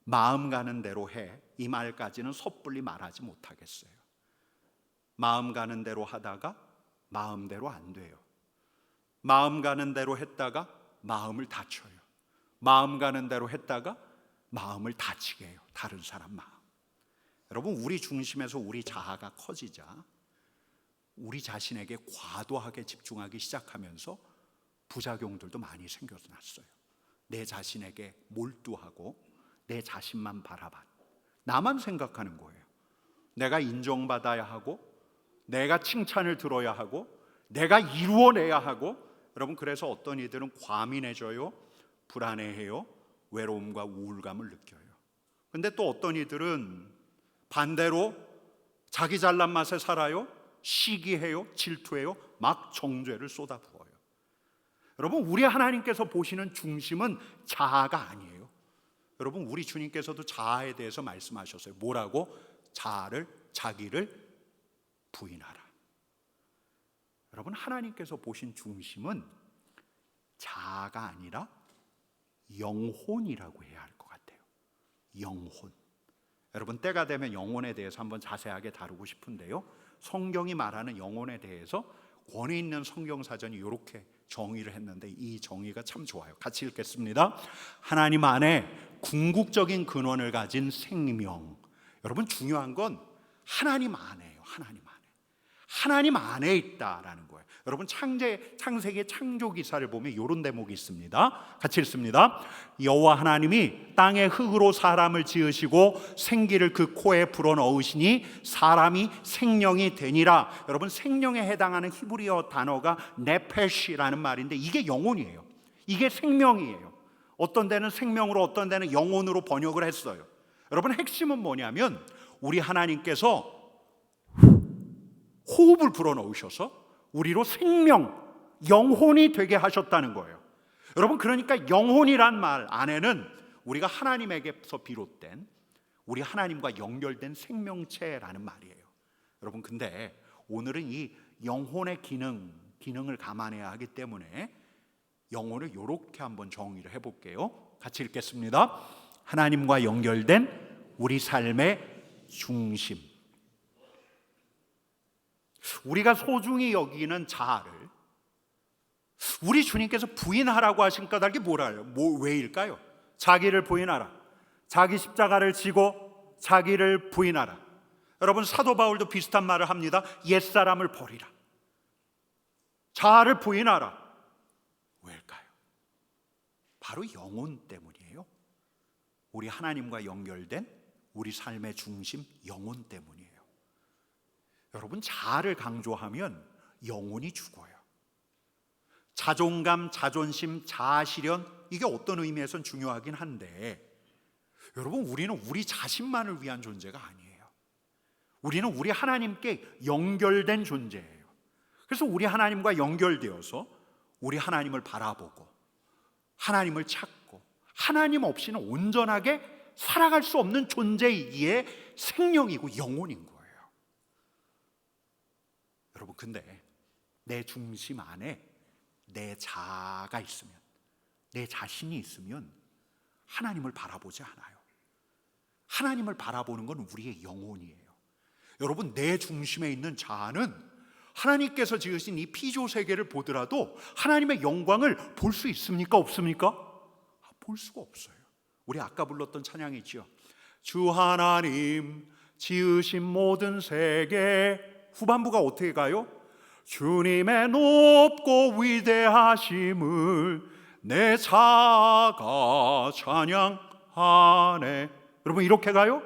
마음 가는 대로 해, 이 말까지는 섣불리 말하지 못하겠어요. 마음 가는 대로 하다가 마음대로 안 돼요. 마음 가는 대로 했다가 마음을 다쳐요. 마음 가는 대로 했다가 마음을 다치게 해요. 다른 사람 마음. 여러분, 우리 중심에서 우리 자아가 커지자 우리 자신에게 과도하게 집중하기 시작하면서 부작용들도 많이 생겨났어요. 내 자신에게 몰두하고 내 자신만 바라봐, 나만 생각하는 거예요. 내가 인정받아야 하고, 내가 칭찬을 들어야 하고, 내가 이루어내야 하고. 여러분, 그래서 어떤 이들은 과민해져요, 불안해해요, 외로움과 우울감을 느껴요. 근데 또 어떤 이들은 반대로 자기 잘난 맛에 살아요, 시기해요, 질투해요, 막 정죄를 쏟아부어요. 여러분, 우리 하나님께서 보시는 중심은 자아가 아니에요. 여러분, 우리 주님께서도 자아에 대해서 말씀하셨어요. 뭐라고? 자기를 부인하라. 여러분, 하나님께서 보신 중심은 자아가 아니라 영혼이라고 해야 할 것 같아요. 영혼. 여러분, 때가 되면 영혼에 대해서 한번 자세하게 다루고 싶은데요, 성경이 말하는 영혼에 대해서 권위 있는 성경사전이 이렇게 정의를 했는데 이 정의가 참 좋아요. 같이 읽겠습니다. 하나님 안에 궁극적인 근원을 가진 생명. 여러분, 중요한 건 하나님 안에요. 하나님 안에 있다라는 거예요. 여러분, 창세기 창조 기사를 보면 이런 대목이 있습니다. 같이 읽습니다. 여호와 하나님이 땅의 흙으로 사람을 지으시고 생기를 그 코에 불어넣으시니 사람이 생명이 되니라. 여러분, 생명에 해당하는 히브리어 단어가 네페시라는 말인데 이게 영혼이에요. 이게 생명이에요. 어떤 데는 생명으로, 어떤 데는 영혼으로 번역을 했어요. 여러분, 핵심은 뭐냐면 우리 하나님께서 호흡을 불어넣으셔서 우리로 생명, 영혼이 되게 하셨다는 거예요. 여러분, 그러니까 영혼이란 말 안에는 우리가 하나님에게서 비롯된, 우리 하나님과 연결된 생명체라는 말이에요. 여러분, 근데 오늘은 이 영혼의 기능을 감안해야 하기 때문에 영혼을 이렇게 한번 정의를 해볼게요. 같이 읽겠습니다. 하나님과 연결된 우리 삶의 중심, 우리가 소중히 여기는 자아를 우리 주님께서 부인하라고 하신 까닭이 왜일까요? 자기를 부인하라. 자기 십자가를 지고 자기를 부인하라. 여러분, 사도 바울도 비슷한 말을 합니다. 옛사람을 버리라. 자아를 부인하라. 왜일까요? 바로 영혼 때문이에요. 우리 하나님과 연결된 우리 삶의 중심, 영혼 때문이에요. 여러분, 자아를 강조하면 영혼이 죽어요. 자존감, 자존심, 자아실현, 이게 어떤 의미에선 중요하긴 한데 여러분, 우리는 우리 자신만을 위한 존재가 아니에요. 우리는 우리 하나님께 연결된 존재예요. 그래서 우리 하나님과 연결되어서 우리 하나님을 바라보고 하나님을 찾고 하나님 없이는 온전하게 살아갈 수 없는 존재이기에 생명이고 영혼인 거예요. 여러분, 근데 내 중심 안에 내 자아가 있으면, 내 자신이 있으면 하나님을 바라보지 않아요. 하나님을 바라보는 건 우리의 영혼이에요. 여러분, 내 중심에 있는 자아는 하나님께서 지으신 이 피조 세계를 보더라도 하나님의 영광을 볼 수 있습니까? 없습니까? 볼 수가 없어요. 우리 아까 불렀던 찬양이 있죠. 주 하나님 지으신 모든 세계, 후반부가 어떻게 가요? 주님의 높고 위대하심을 내 자가 찬양하네. 여러분 이렇게 가요?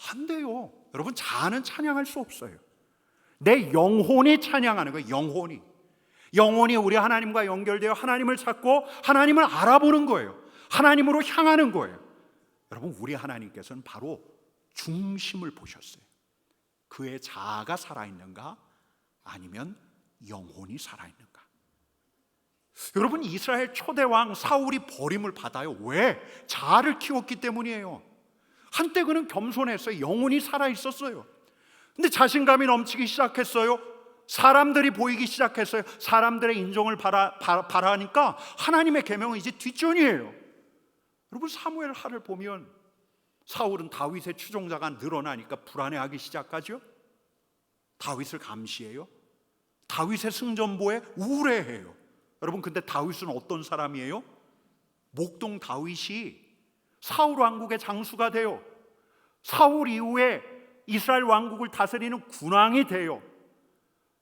안 돼요. 여러분 자아는 찬양할 수 없어요. 내 영혼이 찬양하는 거예요. 영혼이 우리 하나님과 연결되어 하나님을 찾고 하나님을 알아보는 거예요. 하나님으로 향하는 거예요. 여러분 우리 하나님께서는 바로 중심을 보셨어요. 그의 자아가 살아있는가? 아니면 영혼이 살아있는가? 여러분 이스라엘 초대왕 사울이 버림을 받아요. 왜? 자아를 키웠기 때문이에요. 한때 그는 겸손했어요. 영혼이 살아있었어요. 근데 자신감이 넘치기 시작했어요. 사람들이 보이기 시작했어요. 사람들의 인정을 바라니까 하나님의 계명은 이제 뒷전이에요. 여러분 사무엘 하를 보면 사울은 다윗의 추종자가 늘어나니까 불안해하기 시작하죠. 다윗을 감시해요. 다윗의 승전보에 우울해해요. 여러분 근데 다윗은 어떤 사람이에요? 목동 다윗이 사울 왕국의 장수가 돼요. 사울 이후에 이스라엘 왕국을 다스리는 군왕이 돼요.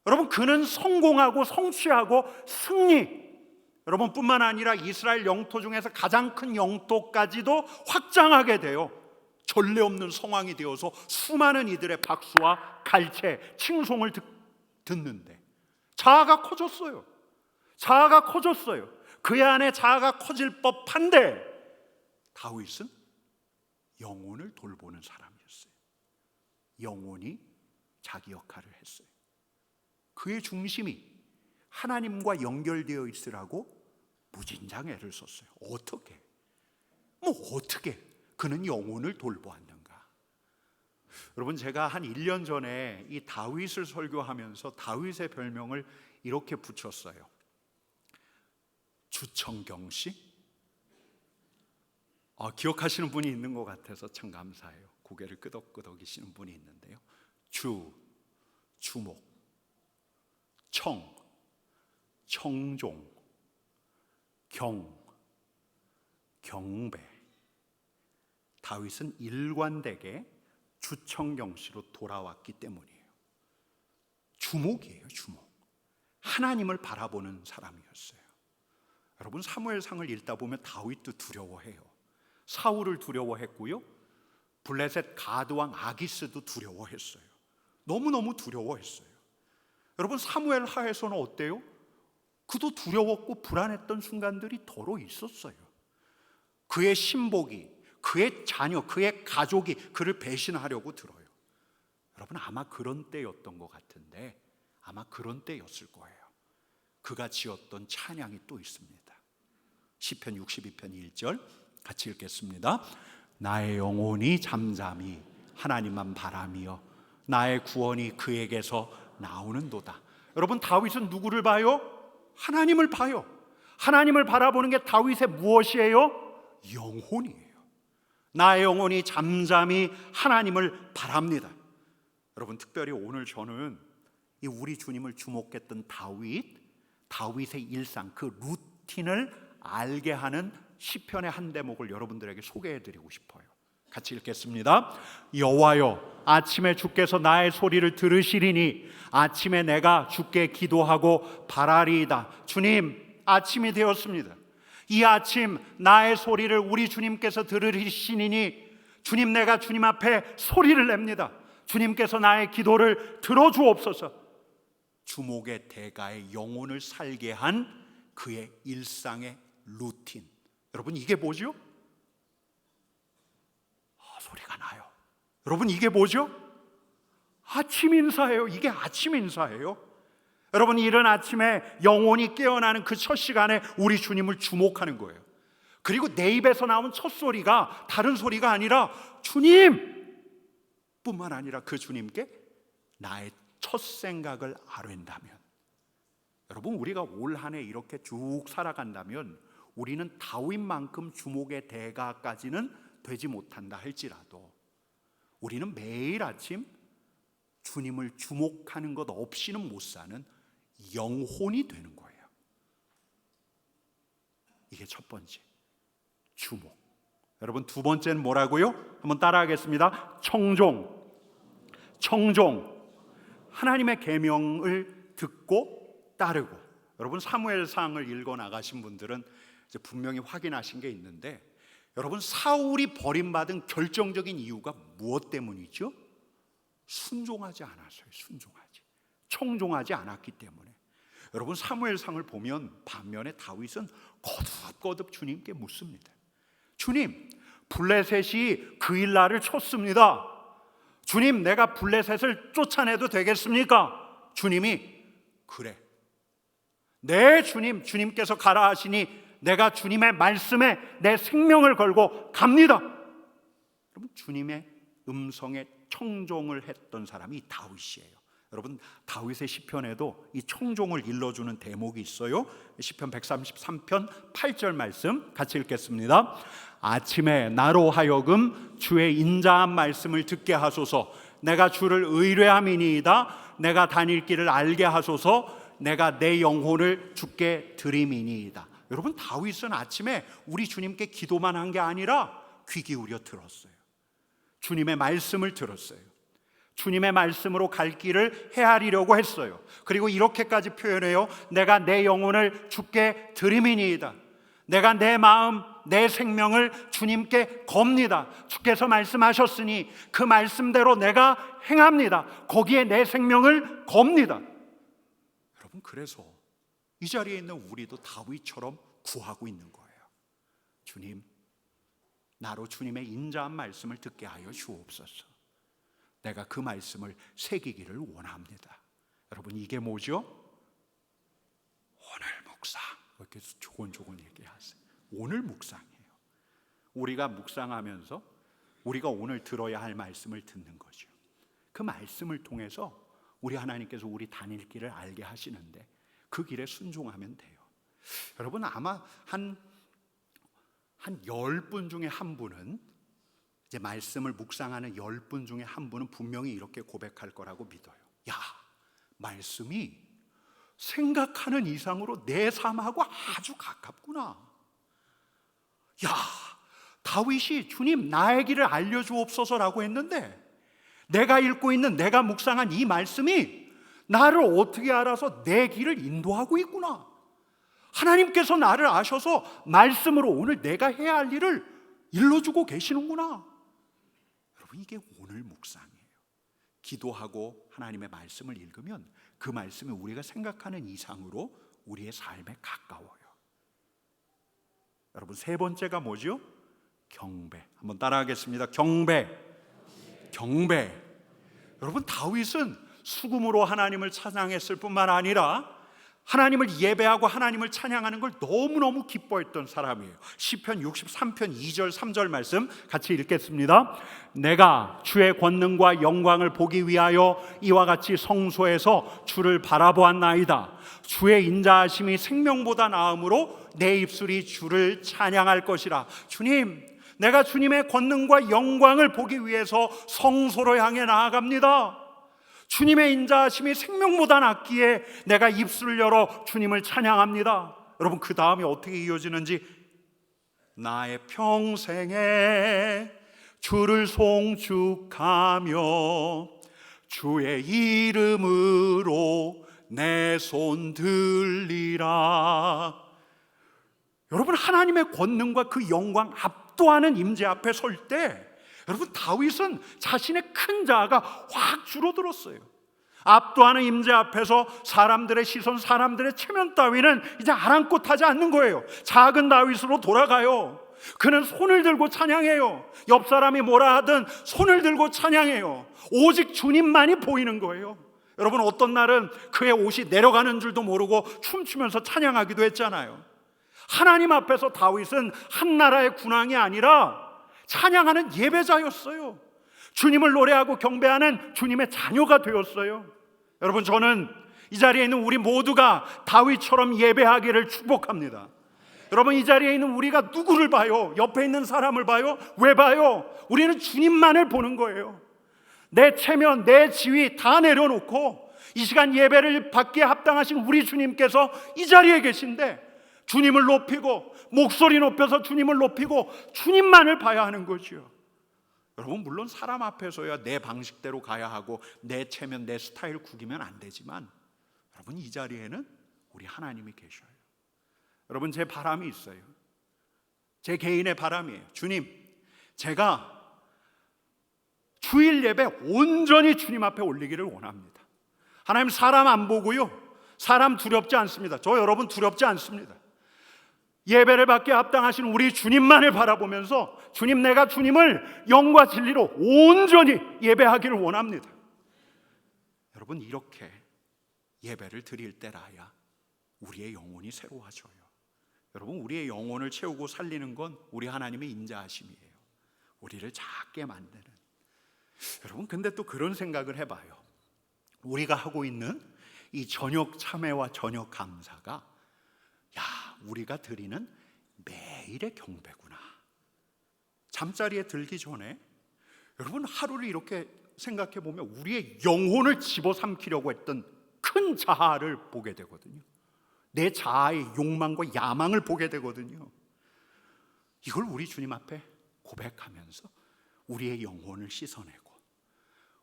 여러분 그는 성공하고 성취하고 승리, 여러분 뿐만 아니라 이스라엘 영토 중에서 가장 큰 영토까지도 확장하게 돼요. 전례 없는 성왕이 되어서 수많은 이들의 박수와 갈채, 칭송을 듣는데 자아가 커졌어요. 자아가 커졌어요. 그의 안에 자아가 커질 법한데 다윗은 영혼을 돌보는 사람이었어요. 영혼이 자기 역할을 했어요. 그의 중심이 하나님과 연결되어 있으라고 무진장 애를 썼어요. 어떻게? 어떻게 그는 영혼을 돌보았는가? 여러분 제가 한 1년 전에 이 다윗을 설교하면서 다윗의 별명을 이렇게 붙였어요. 주청경 씨? 기억하시는 분이 있는 것 같아서 참 감사해요. 고개를 끄덕끄덕이시는 분이 있는데요. 주목, 청종, 경배. 다윗은 일관되게 주청경씨로 돌아왔기 때문이에요. 주목이에요. 주목. 하나님을 바라보는 사람이었어요. 여러분 사무엘상을 읽다 보면 다윗도 두려워해요. 사울을 두려워했고요, 블레셋 가드왕 아기스도 두려워했어요. 너무너무 두려워했어요. 여러분 사무엘 하에서는 어때요? 그도 두려웠고 불안했던 순간들이 더러 있었어요. 그의 신복이, 그의 자녀, 그의 가족이 그를 배신하려고 들어요. 여러분 아마 그런 때였던 것 같은데, 아마 그런 때였을 거예요. 그가 지었던 찬양이 또 있습니다. 시편 62편 1절 같이 읽겠습니다. 나의 영혼이 잠잠히 하나님만 바라며 나의 구원이 그에게서 나오는도다. 여러분 다윗은 누구를 봐요? 하나님을 봐요. 하나님을 바라보는 게 다윗의 무엇이에요? 영혼이에요. 나의 영혼이 잠잠히 하나님을 바랍니다. 여러분 특별히 오늘 저는 이 우리 주님을 주목했던 다윗의 일상, 그 루틴을 알게 하는 시편의 한 대목을 여러분들에게 소개해드리고 싶어요. 같이 읽겠습니다. 여호와여, 아침에 주께서 나의 소리를 들으시리니 아침에 내가 주께 기도하고 바라리이다. 주님, 아침이 되었습니다. 이 아침 나의 소리를 우리 주님께서 들으시니니 주님, 내가 주님 앞에 소리를 냅니다. 주님께서 나의 기도를 들어주옵소서. 주목의 대가의 영혼을 살게 한 그의 일상의 루틴. 여러분 이게 뭐죠? 소리가 나요. 여러분 이게 뭐죠? 아침 인사예요. 이게 아침 인사예요. 여러분 이른 아침에 영혼이 깨어나는 그 첫 시간에 우리 주님을 주목하는 거예요. 그리고 내 입에서 나온 첫 소리가 다른 소리가 아니라 주님 뿐만 아니라 그 주님께 나의 첫 생각을 아뢰다면, 여러분 우리가 올 한 해 이렇게 쭉 살아간다면 우리는 다윗만큼 주목의 대가까지는 되지 못한다 할지라도 우리는 매일 아침 주님을 주목하는 것 없이는 못 사는 영혼이 되는 거예요. 이게 첫 번째, 주목. 여러분, 두 번째는 뭐라고요? 한번 따라하겠습니다. 청종. 하나님의 계명을 듣고 따르고. 여러분, 사무엘상을 읽어 나가신 분들은 이제 분명히 확인하신 게 있는데, 여러분, 사울이 버림받은 결정적인 이유가 무엇 때문이죠? 순종하지 않았어요. 청종하지 않았기 때문에. 여러분, 사무엘상을 보면 반면에 다윗은 거듭거듭 주님께 묻습니다. 주님, 블레셋이 그 일 나를 쳤습니다. 주님, 내가 블레셋을 쫓아내도 되겠습니까? 주님이 그래. 네, 주님께서 가라 하시니 내가 주님의 말씀에 내 생명을 걸고 갑니다. 여러분, 주님의 음성에 청종을 했던 사람이 다윗이에요. 여러분, 다윗의 시편에도 이 청종을 일러주는 대목이 있어요. 시편 133편 8절 말씀 같이 읽겠습니다. 아침에 나로 하여금 주의 인자한 말씀을 듣게 하소서. 내가 주를 의뢰함이니이다. 내가 다닐 길을 알게 하소서. 내가 내 영혼을 주께 드림이니이다. 여러분, 다윗은 아침에 우리 주님께 기도만 한 게 아니라 귀 기울여 들었어요. 주님의 말씀을 들었어요. 주님의 말씀으로 갈 길을 헤아리려고 했어요. 그리고 이렇게까지 표현해요. 내가 내 영혼을 주께 드림이니이다. 내가 내 마음, 내 생명을 주님께 겁니다. 주께서 말씀하셨으니 그 말씀대로 내가 행합니다. 거기에 내 생명을 겁니다. 여러분, 그래서 이 자리에 있는 우리도 다윗처럼 구하고 있는 거예요. 주님, 나로 주님의 인자한 말씀을 듣게 하여 주옵소서. 내가 그 말씀을 새기기를 원합니다. 여러분, 이게 뭐죠? 오늘 묵상. 이렇게 조곤조곤 얘기하세요. 오늘 묵상이에요. 우리가 묵상하면서 우리가 오늘 들어야 할 말씀을 듣는 거죠. 그 말씀을 통해서 우리 하나님께서 우리 다닐 길을 알게 하시는데 그 길에 순종하면 돼요. 여러분, 아마 한 10분 중에 한 분은, 이제 말씀을 묵상하는 10분 중에 한 분은 분명히 이렇게 고백할 거라고 믿어요. 야, 말씀이 생각하는 이상으로 내 삶하고 아주 가깝구나. 야, 다윗이 주님 나의 길을 알려주옵소서라고 했는데 내가 읽고 있는, 내가 묵상한 이 말씀이 나를 어떻게 알아서 내 길을 인도하고 있구나. 하나님께서 나를 아셔서 말씀으로 오늘 내가 해야 할 일을 일러주고 계시는구나. 여러분, 이게 오늘 묵상이에요. 기도하고 하나님의 말씀을 읽으면 그 말씀이 우리가 생각하는 이상으로 우리의 삶에 가까워요. 여러분, 세 번째가 뭐죠? 경배. 한번 따라하겠습니다. 경배. 여러분, 다윗은 수금으로 하나님을 찬양했을 뿐만 아니라 하나님을 예배하고 하나님을 찬양하는 걸 너무너무 기뻐했던 사람이에요. 시편 63편 2절 3절 말씀 같이 읽겠습니다. 내가 주의 권능과 영광을 보기 위하여 이와 같이 성소에서 주를 바라보았나이다. 주의 인자하심이 생명보다 나음으로 내 입술이 주를 찬양할 것이라. 주님, 내가 주님의 권능과 영광을 보기 위해서 성소로 향해 나아갑니다. 주님의 인자하심이 생명보다 낫기에 내가 입술을 열어 주님을 찬양합니다. 여러분, 그 다음에 어떻게 이어지는지, 나의 평생에 주를 송축하며 주의 이름으로 내 손 들리라. 여러분, 하나님의 권능과 그 영광 압도하는 임재 앞에 설 때 여러분, 다윗은 자신의 큰 자아가 확 줄어들었어요. 압도하는 임재 앞에서 사람들의 시선, 사람들의 체면 따위는 이제 아랑곳하지 않는 거예요. 작은 다윗으로 돌아가요. 그는 손을 들고 찬양해요. 옆 사람이 뭐라 하든 손을 들고 찬양해요. 오직 주님만이 보이는 거예요. 여러분, 어떤 날은 그의 옷이 내려가는 줄도 모르고 춤추면서 찬양하기도 했잖아요. 하나님 앞에서 다윗은 한 나라의 군왕이 아니라 찬양하는 예배자였어요. 주님을 노래하고 경배하는 주님의 자녀가 되었어요. 여러분, 저는 이 자리에 있는 우리 모두가 다윗처럼 예배하기를 축복합니다. 여러분, 이 자리에 있는 우리가 누구를 봐요? 옆에 있는 사람을 봐요? 왜 봐요? 우리는 주님만을 보는 거예요. 내 체면, 내 지위 다 내려놓고 이 시간 예배를 받기에 합당하신 우리 주님께서 이 자리에 계신데 주님을 높이고 목소리 높여서 주님을 높이고 주님만을 봐야 하는 거죠. 여러분, 물론 사람 앞에서야 내 방식대로 가야 하고 내 체면, 내 스타일 구기면 안 되지만 여러분, 이 자리에는 우리 하나님이 계셔요. 여러분, 제 바람이 있어요. 제 개인의 바람이에요. 주님, 제가 주일 예배 온전히 주님 앞에 올리기를 원합니다. 하나님, 사람 안 보고요, 사람 두렵지 않습니다. 저 여러분 두렵지 않습니다. 예배를 받기에 합당하신 우리 주님만을 바라보면서 주님, 내가 주님을 영과 진리로 온전히 예배하기를 원합니다. 여러분, 이렇게 예배를 드릴 때라야 우리의 영혼이 새로워져요. 여러분, 우리의 영혼을 채우고 살리는 건 우리 하나님의 인자하심이에요. 우리를 작게 만드는. 여러분, 근데 또 그런 생각을 해봐요. 우리가 하고 있는 이 저녁 참회와 저녁 감사가 우리가 드리는 매일의 경배구나. 잠자리에 들기 전에 여러분, 하루를 이렇게 생각해 보면 우리의 영혼을 집어삼키려고 했던 큰 자아를 보게 되거든요. 내 자아의 욕망과 야망을 보게 되거든요. 이걸 우리 주님 앞에 고백하면서 우리의 영혼을 씻어내고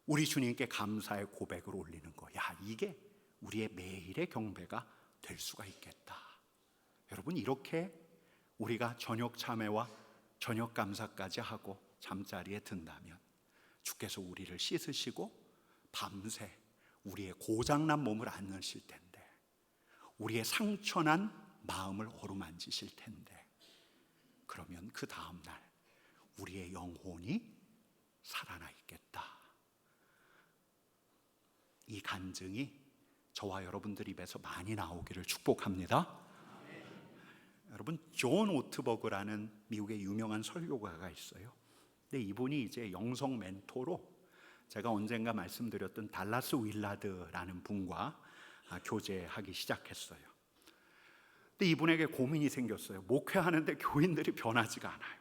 우리 주님께 감사의 고백을 올리는 거, 이게 우리의 매일의 경배가 될 수가 있겠다. 여러분, 이렇게 우리가 저녁 참회와 저녁 감사까지 하고 잠자리에 든다면 주께서 우리를 씻으시고 밤새 우리의 고장난 몸을 안으실 텐데, 우리의 상처난 마음을 어루만지실 텐데, 그러면 그 다음날 우리의 영혼이 살아나 있겠다. 이 간증이 저와 여러분들 입에서 많이 나오기를 축복합니다. 여러분, 존 오트버그라는 미국의 유명한 설교가가 있어요. 근데 이분이 이제 영성 멘토로 제가 언젠가 말씀드렸던 달라스 윌라드라는 분과 교제하기 시작했어요. 근데 이분에게 고민이 생겼어요. 목회하는데 교인들이 변하지가 않아요.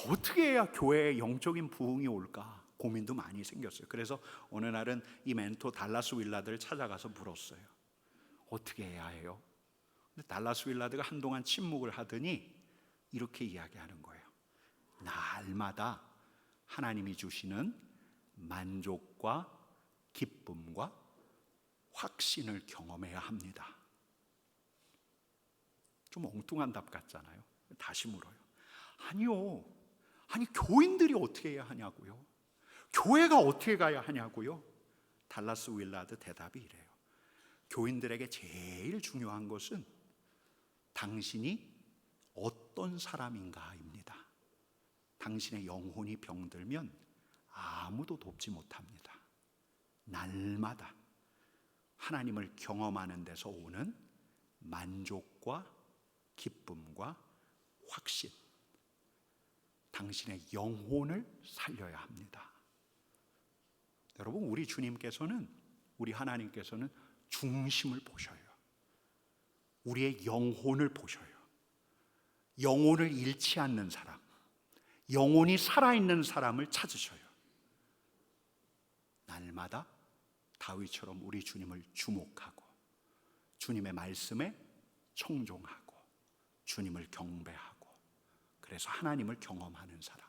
어떻게 해야 교회에 영적인 부흥이 올까 고민도 많이 생겼어요. 그래서 어느 날은 이 멘토 달라스 윌라드를 찾아가서 물었어요. 어떻게 해야 해요? 근데 달라스 윌라드가 한동안 침묵을 하더니 이렇게 이야기하는 거예요. 날마다 하나님이 주시는 만족과 기쁨과 확신을 경험해야 합니다. 좀 엉뚱한 답 같잖아요. 다시 물어요. 아니요. 아니, 교인들이 어떻게 해야 하냐고요? 교회가 어떻게 가야 하냐고요? 달라스 윌라드 대답이 이래요. 교인들에게 제일 중요한 것은 당신이 어떤 사람인가입니다. 당신의 영혼이 병들면 아무도 돕지 못합니다. 날마다 하나님을 경험하는 데서 오는 만족과 기쁨과 확신, 당신의 영혼을 살려야 합니다. 여러분, 우리 주님께서는, 우리 하나님께서는 중심을 보셔요. 우리의 영혼을 보셔요. 영혼을 잃지 않는 사람, 영혼이 살아있는 사람을 찾으셔요. 날마다 다윗처럼 우리 주님을 주목하고 주님의 말씀에 청종하고 주님을 경배하고, 그래서 하나님을 경험하는 사람,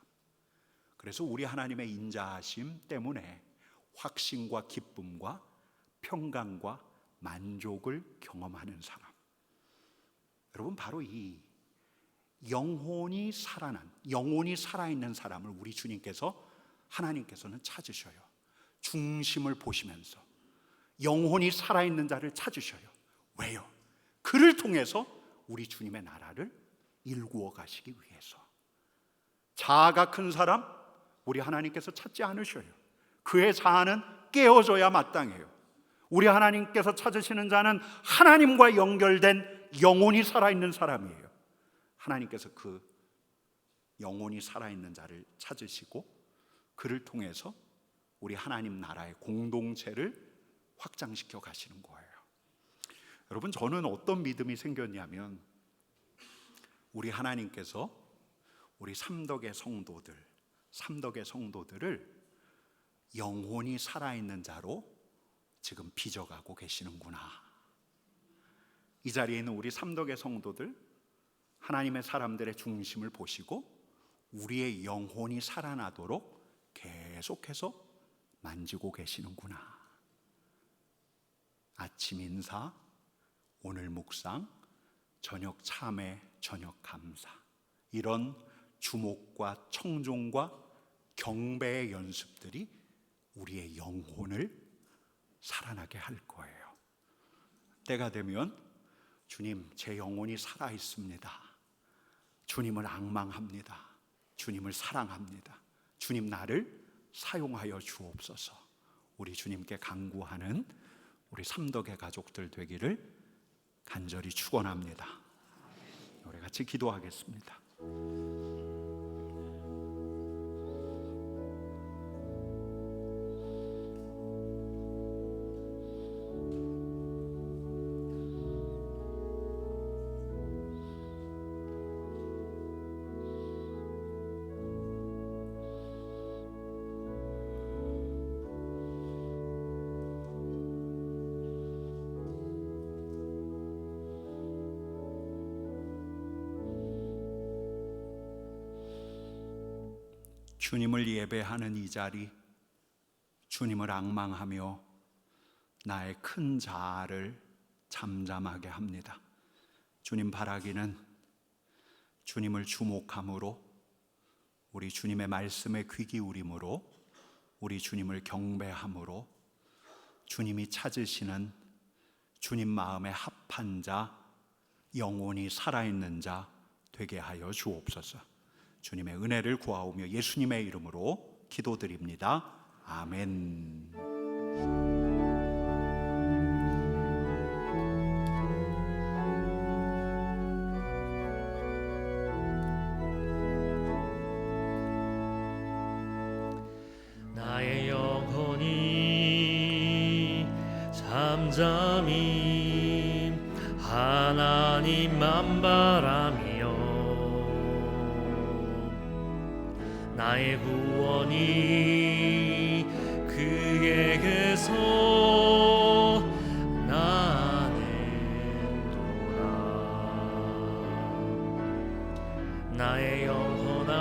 그래서 우리 하나님의 인자하심 때문에 확신과 기쁨과 평강과 만족을 경험하는 사람, 여러분, 바로 이 영혼이 살아난, 영혼이 살아있는 사람을 우리 주님께서, 하나님께서는 찾으셔요. 중심을 보시면서 영혼이 살아있는 자를 찾으셔요. 왜요? 그를 통해서 우리 주님의 나라를 일구어 가시기 위해서. 자아가 큰 사람 우리 하나님께서 찾지 않으셔요. 그의 자아는 깨어져야 마땅해요. 우리 하나님께서 찾으시는 자는 하나님과 연결된 영혼이 살아있는 사람이에요. 하나님께서 그 영혼이 살아있는 자를 찾으시고 그를 통해서 우리 하나님 나라의 공동체를 확장시켜 가시는 거예요. 여러분, 저는 어떤 믿음이 생겼냐면, 우리 하나님께서 우리 삼덕의 성도들을 영혼이 살아있는 자로 지금 빚어가고 계시는구나. 이 자리에 있는 우리 삼덕의 성도들, 하나님의 사람들의 중심을 보시고 우리의 영혼이 살아나도록 계속해서 만지고 계시는구나. 아침 인사, 오늘 묵상, 저녁 참회, 저녁 감사, 이런 주목과 청종과 경배의 연습들이 우리의 영혼을 살아나게 할 거예요. 때가 되면 주님, 제 영혼이 살아 있습니다. 주님을 앙망합니다. 주님을 사랑합니다. 주님, 나를 사용하여 주옵소서. 우리 주님께 간구하는 우리 삼덕의 가족들 되기를 간절히 축원합니다. 우리 같이 기도하겠습니다. 주님을 예배하는 이 자리, 주님을 앙망하며 나의 큰 자아를 잠잠하게 합니다. 주님 바라기는 주님을 주목함으로, 우리 주님의 말씀에 귀 기울임으로, 우리 주님을 경배함으로 주님이 찾으시는 주님 마음에 합한 자, 영혼이 살아있는 자 되게 하여 주옵소서. 주님의 은혜를 구하오며 예수님의 이름으로 기도드립니다. 아멘. 나의 영혼이 잠잠히 하나님만 바라며 나의 구원이 그에게서 나는도다. 나의 영혼아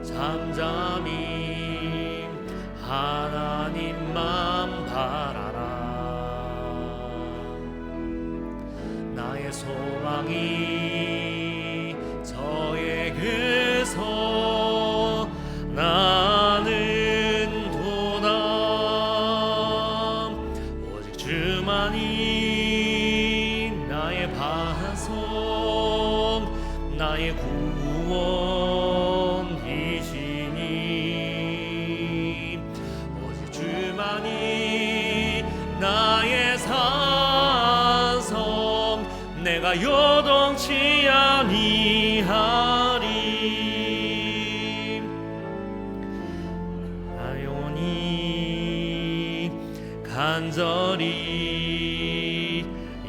잠잠히 하나님만 바라라. 나의 소망이 저에게서 나는 도다. 오직 주만이 나의 반석, 나의 구원이시니. 오직 주만이 나의 산성, 내가 요동치 아니하리. 나 영혼이 간절히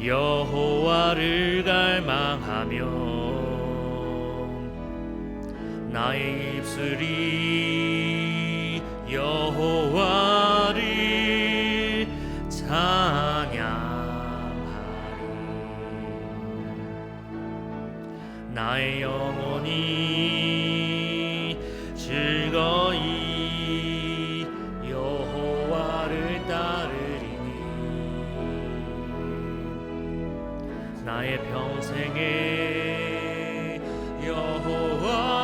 여호와를 갈망하며 나의 입술이 여호와를 찬양하리. 나의 영혼이 즐거이 여호와를 따르리니. 나의 평생에 여호와를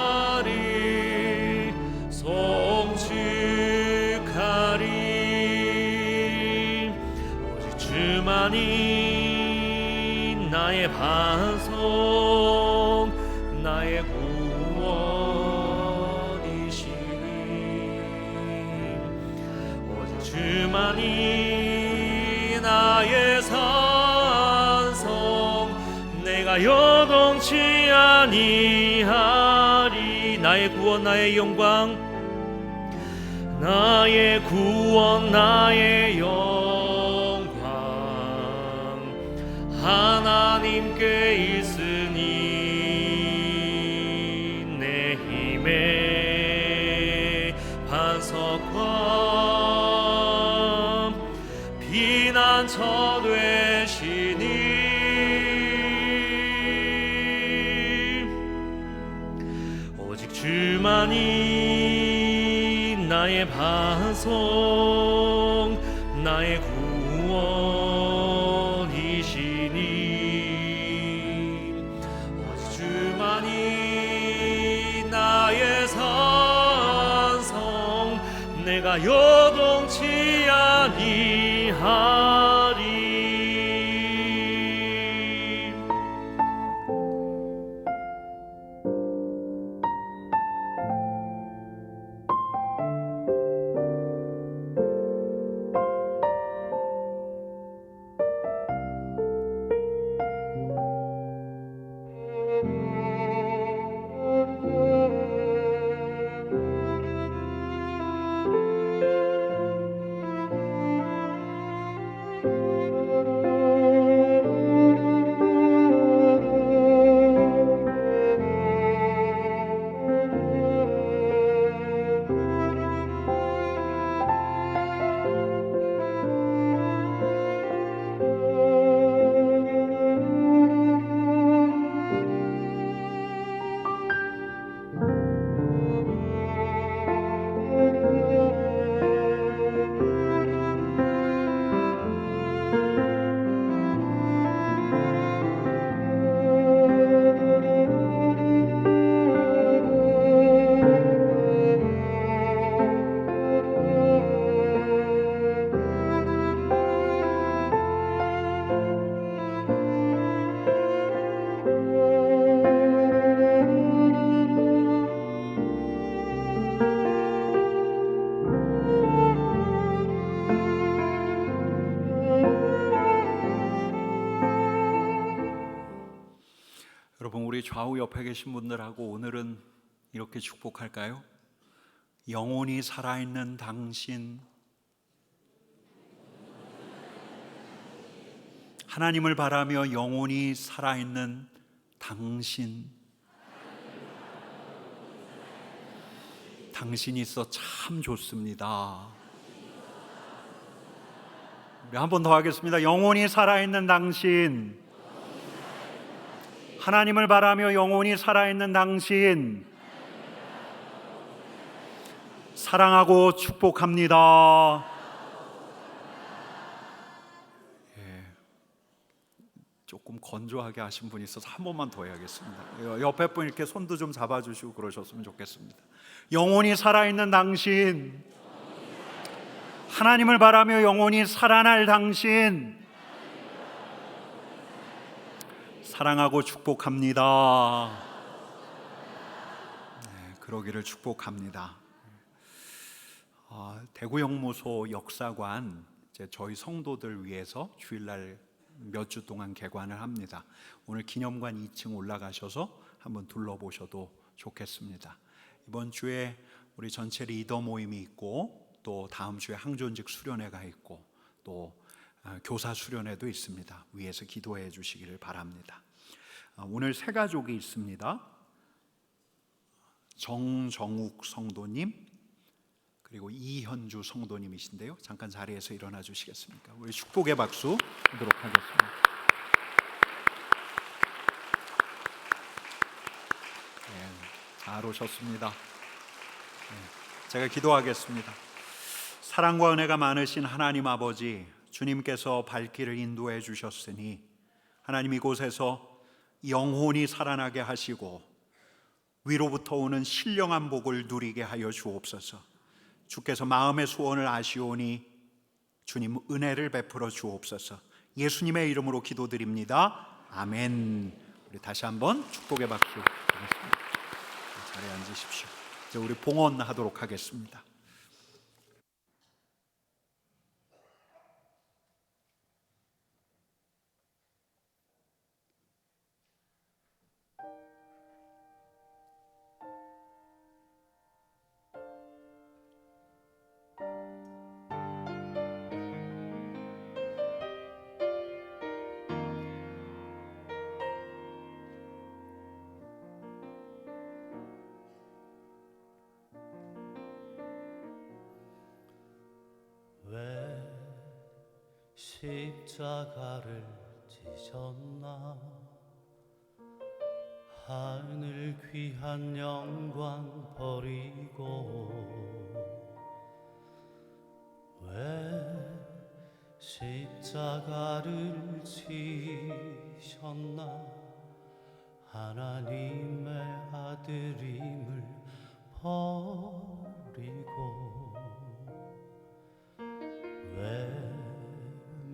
송축하리. 오직 주만이 나의 반석, 나의 구원이시니. 오직 주만이 나의 산성, 내가 요동치 아니하리. 나의 구원, 나의 영광, 나의 구원, 나의 영광 하나님께 있으니. 내 힘의 반석과 피난처 되시니 오직 주만이 나의 반석 나의 구원이시니 오직 주만이 나의 산성 내가 요동치 아니하리. 여러분, 우리 좌우 옆에 계신 분들하고 오늘은 이렇게 축복할까요? 영원히 살아있는 당신, 하나님을 바라며 영원히 살아있는 당신, 당신이 있어 참 좋습니다. 우리 한 번 더 하겠습니다. 영원히 살아있는 당신, 하나님을 바라며 영원히 살아있는 당신, 사랑하고 축복합니다. 조금 건조하게 하신 분이 있어서 한 번만 더 해야겠습니다. 옆에 분 이렇게 손도 좀 잡아주시고 그러셨으면 좋겠습니다. 영원히 살아있는 당신, 하나님을 바라며 영원히 살아날 당신, 사랑하고 축복합니다. 네, 그러기를 축복합니다. 대구 영무소 역사관 저희 성도들 위해서 주일날 몇 주 동안 개관을 합니다. 오늘 기념관 2층 올라가셔서 한번 둘러보셔도 좋겠습니다. 이번 주에 우리 전체 리더 모임이 있고 또 다음 주에 항존직 수련회가 있고 또 교사 수련회도 있습니다. 위에서 기도해 주시기를 바랍니다. 오늘 세 가족이 있습니다. 정정욱 성도님 그리고 이현주 성도님이신데요. 잠깐 자리에서 일어나 주시겠습니까? 우리 축복의 박수 드리도록 하겠습니다. 네, 잘 오셨습니다. 제가 기도하겠습니다. 사랑과 은혜가 많으신 하나님 아버지, 주님께서 발길을 인도해 주셨으니 하나님 이곳에서 영혼이 살아나게 하시고 위로부터 오는 신령한 복을 누리게 하여 주옵소서. 주께서 마음의 소원을 아시오니 주님 은혜를 베풀어 주옵소서. 예수님의 이름으로 기도드립니다. 아멘. 우리 다시 한번 축복의 박수 드리겠습니다. 자리에 앉으십시오. 이제 우리 봉헌하도록 하겠습니다. 십자가를 지셨나 하늘 귀한 영광 버리고 왜 십자가를 지셨나 하나님의 아들임을 버리고 왜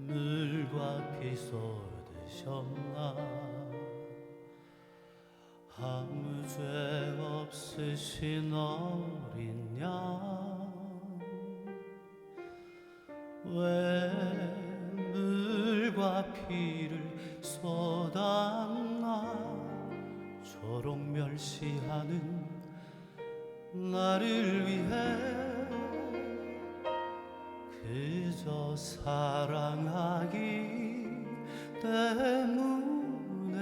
물과 피 쏟으셨나 아무 죄 없으신 어린 양 왜 물과 피를 쏟았나 초록 멸시하는 나를 위해 그저 사랑하기 때문에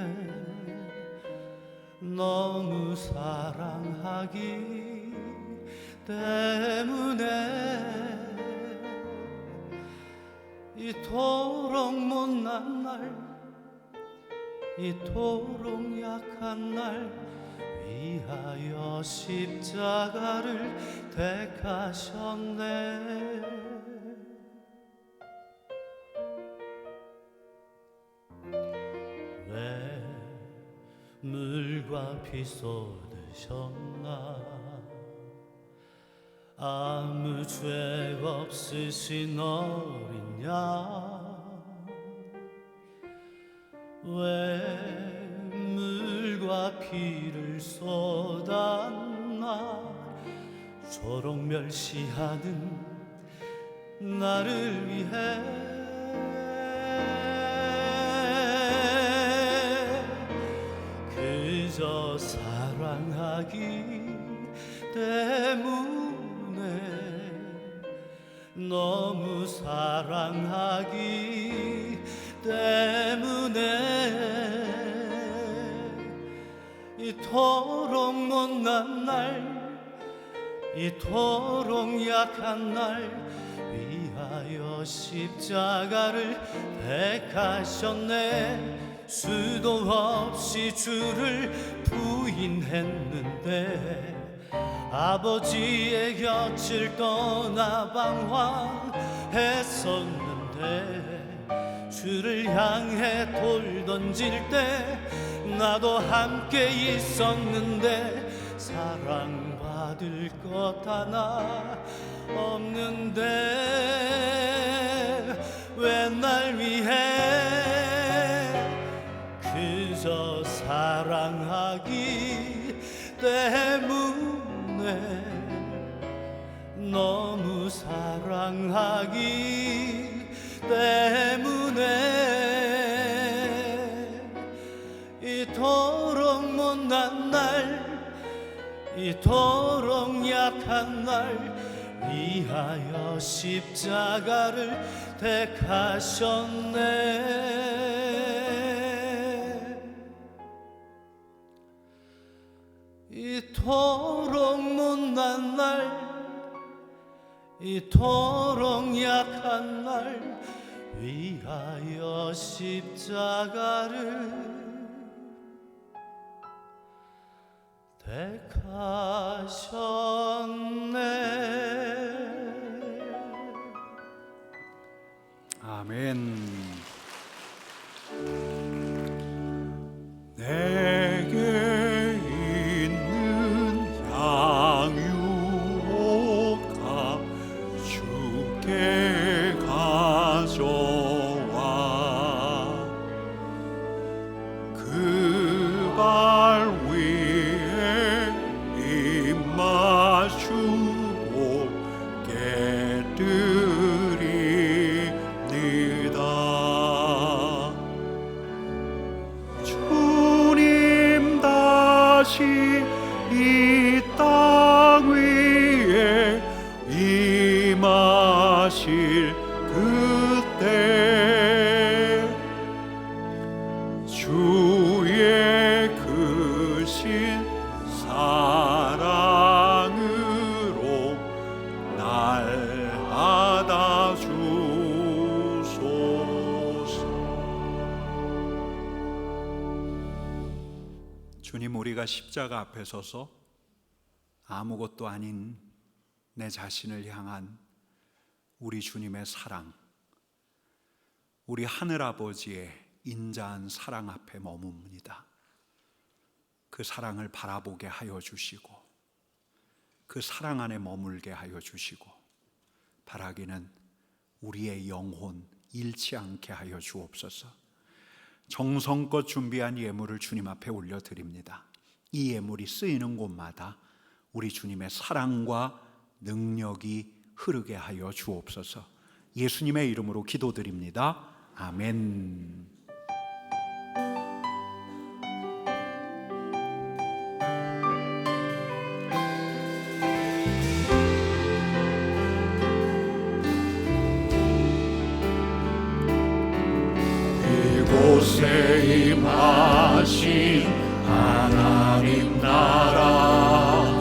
너무 사랑하기 때문에 이토록 못난 날 이토록 약한 날 위하여 십자가를 택하셨네 왜 물과 피 쏟으셨나 아무 죄 없으신 어린 양 왜 물과 피를 쏟았나 초록 멸시하는 나를 위해 그저 사랑하기 때문에 너무 사랑하기 때문에 이토록 못난 날 이토록 약한 날 위하여 십자가를 택하셨네 수도 없이 주를 부인했는데 아버지의 곁을 떠나 방황했었는데 주를 향해 돌 던질 때 나도 함께 있었는데 사랑받을 것 하나 없는데 왜 날 위해 그저 사랑하기 때문에 너무 사랑하기 때문에 이토록 못난 날 이토록 약한 날 위하여 십자가를 택하셨네 이토록 못난 날 이토록 약한 날 위하여 십자가를 택하셨네 아멘. 내게 있는 양육가 주께 가져와 그 발 위에 입 맞추고 깨뜨리니다 우리가 십자가 앞에 서서 아무것도 아닌 내 자신을 향한 우리 주님의 사랑, 우리 하늘아버지의 인자한 사랑 앞에 머뭅니다. 그 사랑을 바라보게 하여 주시고 그 사랑 안에 머물게 하여 주시고, 바라기는 우리의 영혼 잃지 않게 하여 주옵소서. 정성껏 준비한 예물을 주님 앞에 올려드립니다. 이 예물이 쓰이는 곳마다 우리 주님의 사랑과 능력이 흐르게 하여 주옵소서. 예수님의 이름으로 기도드립니다. 아멘. 이곳에 임하신 하나님 나라,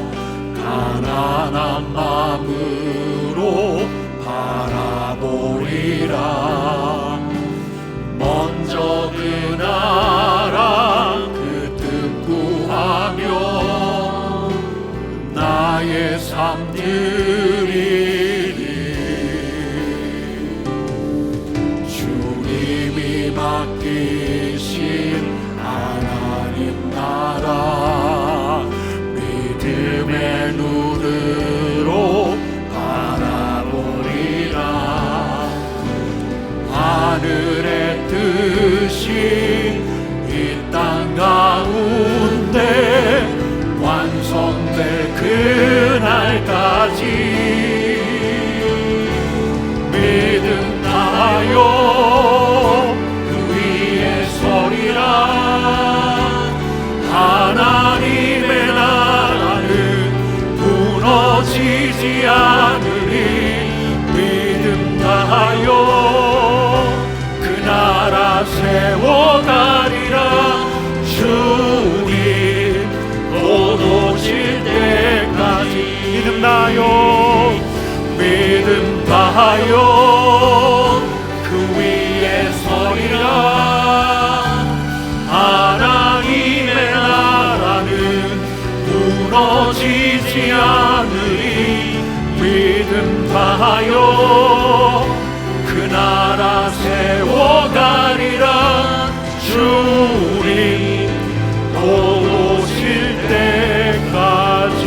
가난한 마음으로 바라보리라. 먼저 그 나라 그 뜻 구하며 나의 삶 드리리. 주님이 맡기신 하나님 나라, 믿음의 눈으로 바라보리라. 하늘의 뜻이 이 땅 가운데 완성될 그날까지 믿음 다하여 그 위에 서리라. 하나님의 나라는 무너지지 않으리. 믿음 다하여 그 나라 세워가리라. 주님 곧 오실 때까지 믿음 다하여, 믿음 다하여 그 위에 서리라. 하나님의 나라는 무너지지 않으리. 믿음 다하여 그 나라 세워가리라. 주님 곧 오실 때까지.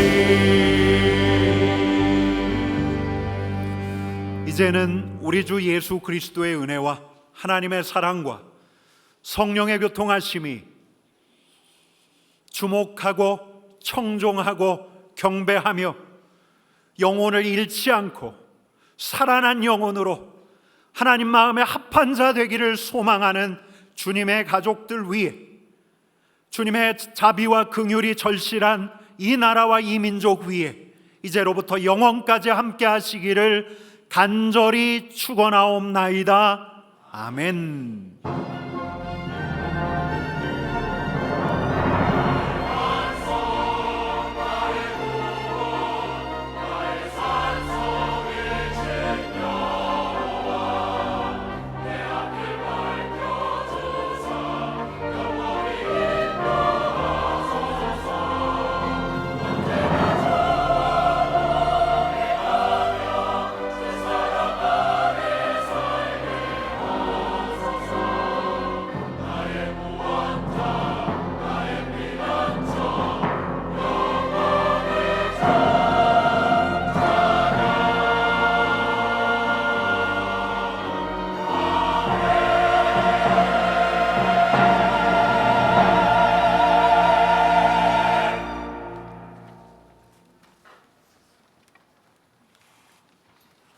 이제는 우리 주 예수 그리스도의 은혜와 하나님의 사랑과 성령의 교통하심이 주목하고 청종하고 경배하며 영혼을 잃지 않고 살아난 영혼으로 하나님 마음에 합한 자 되기를 소망하는 주님의 가족들 위에, 주님의 자비와 긍휼이 절실한 이 나라와 이 민족 위에 이제로부터 영원까지 함께 하시기를 간절히 축원하옵나이다. 아멘.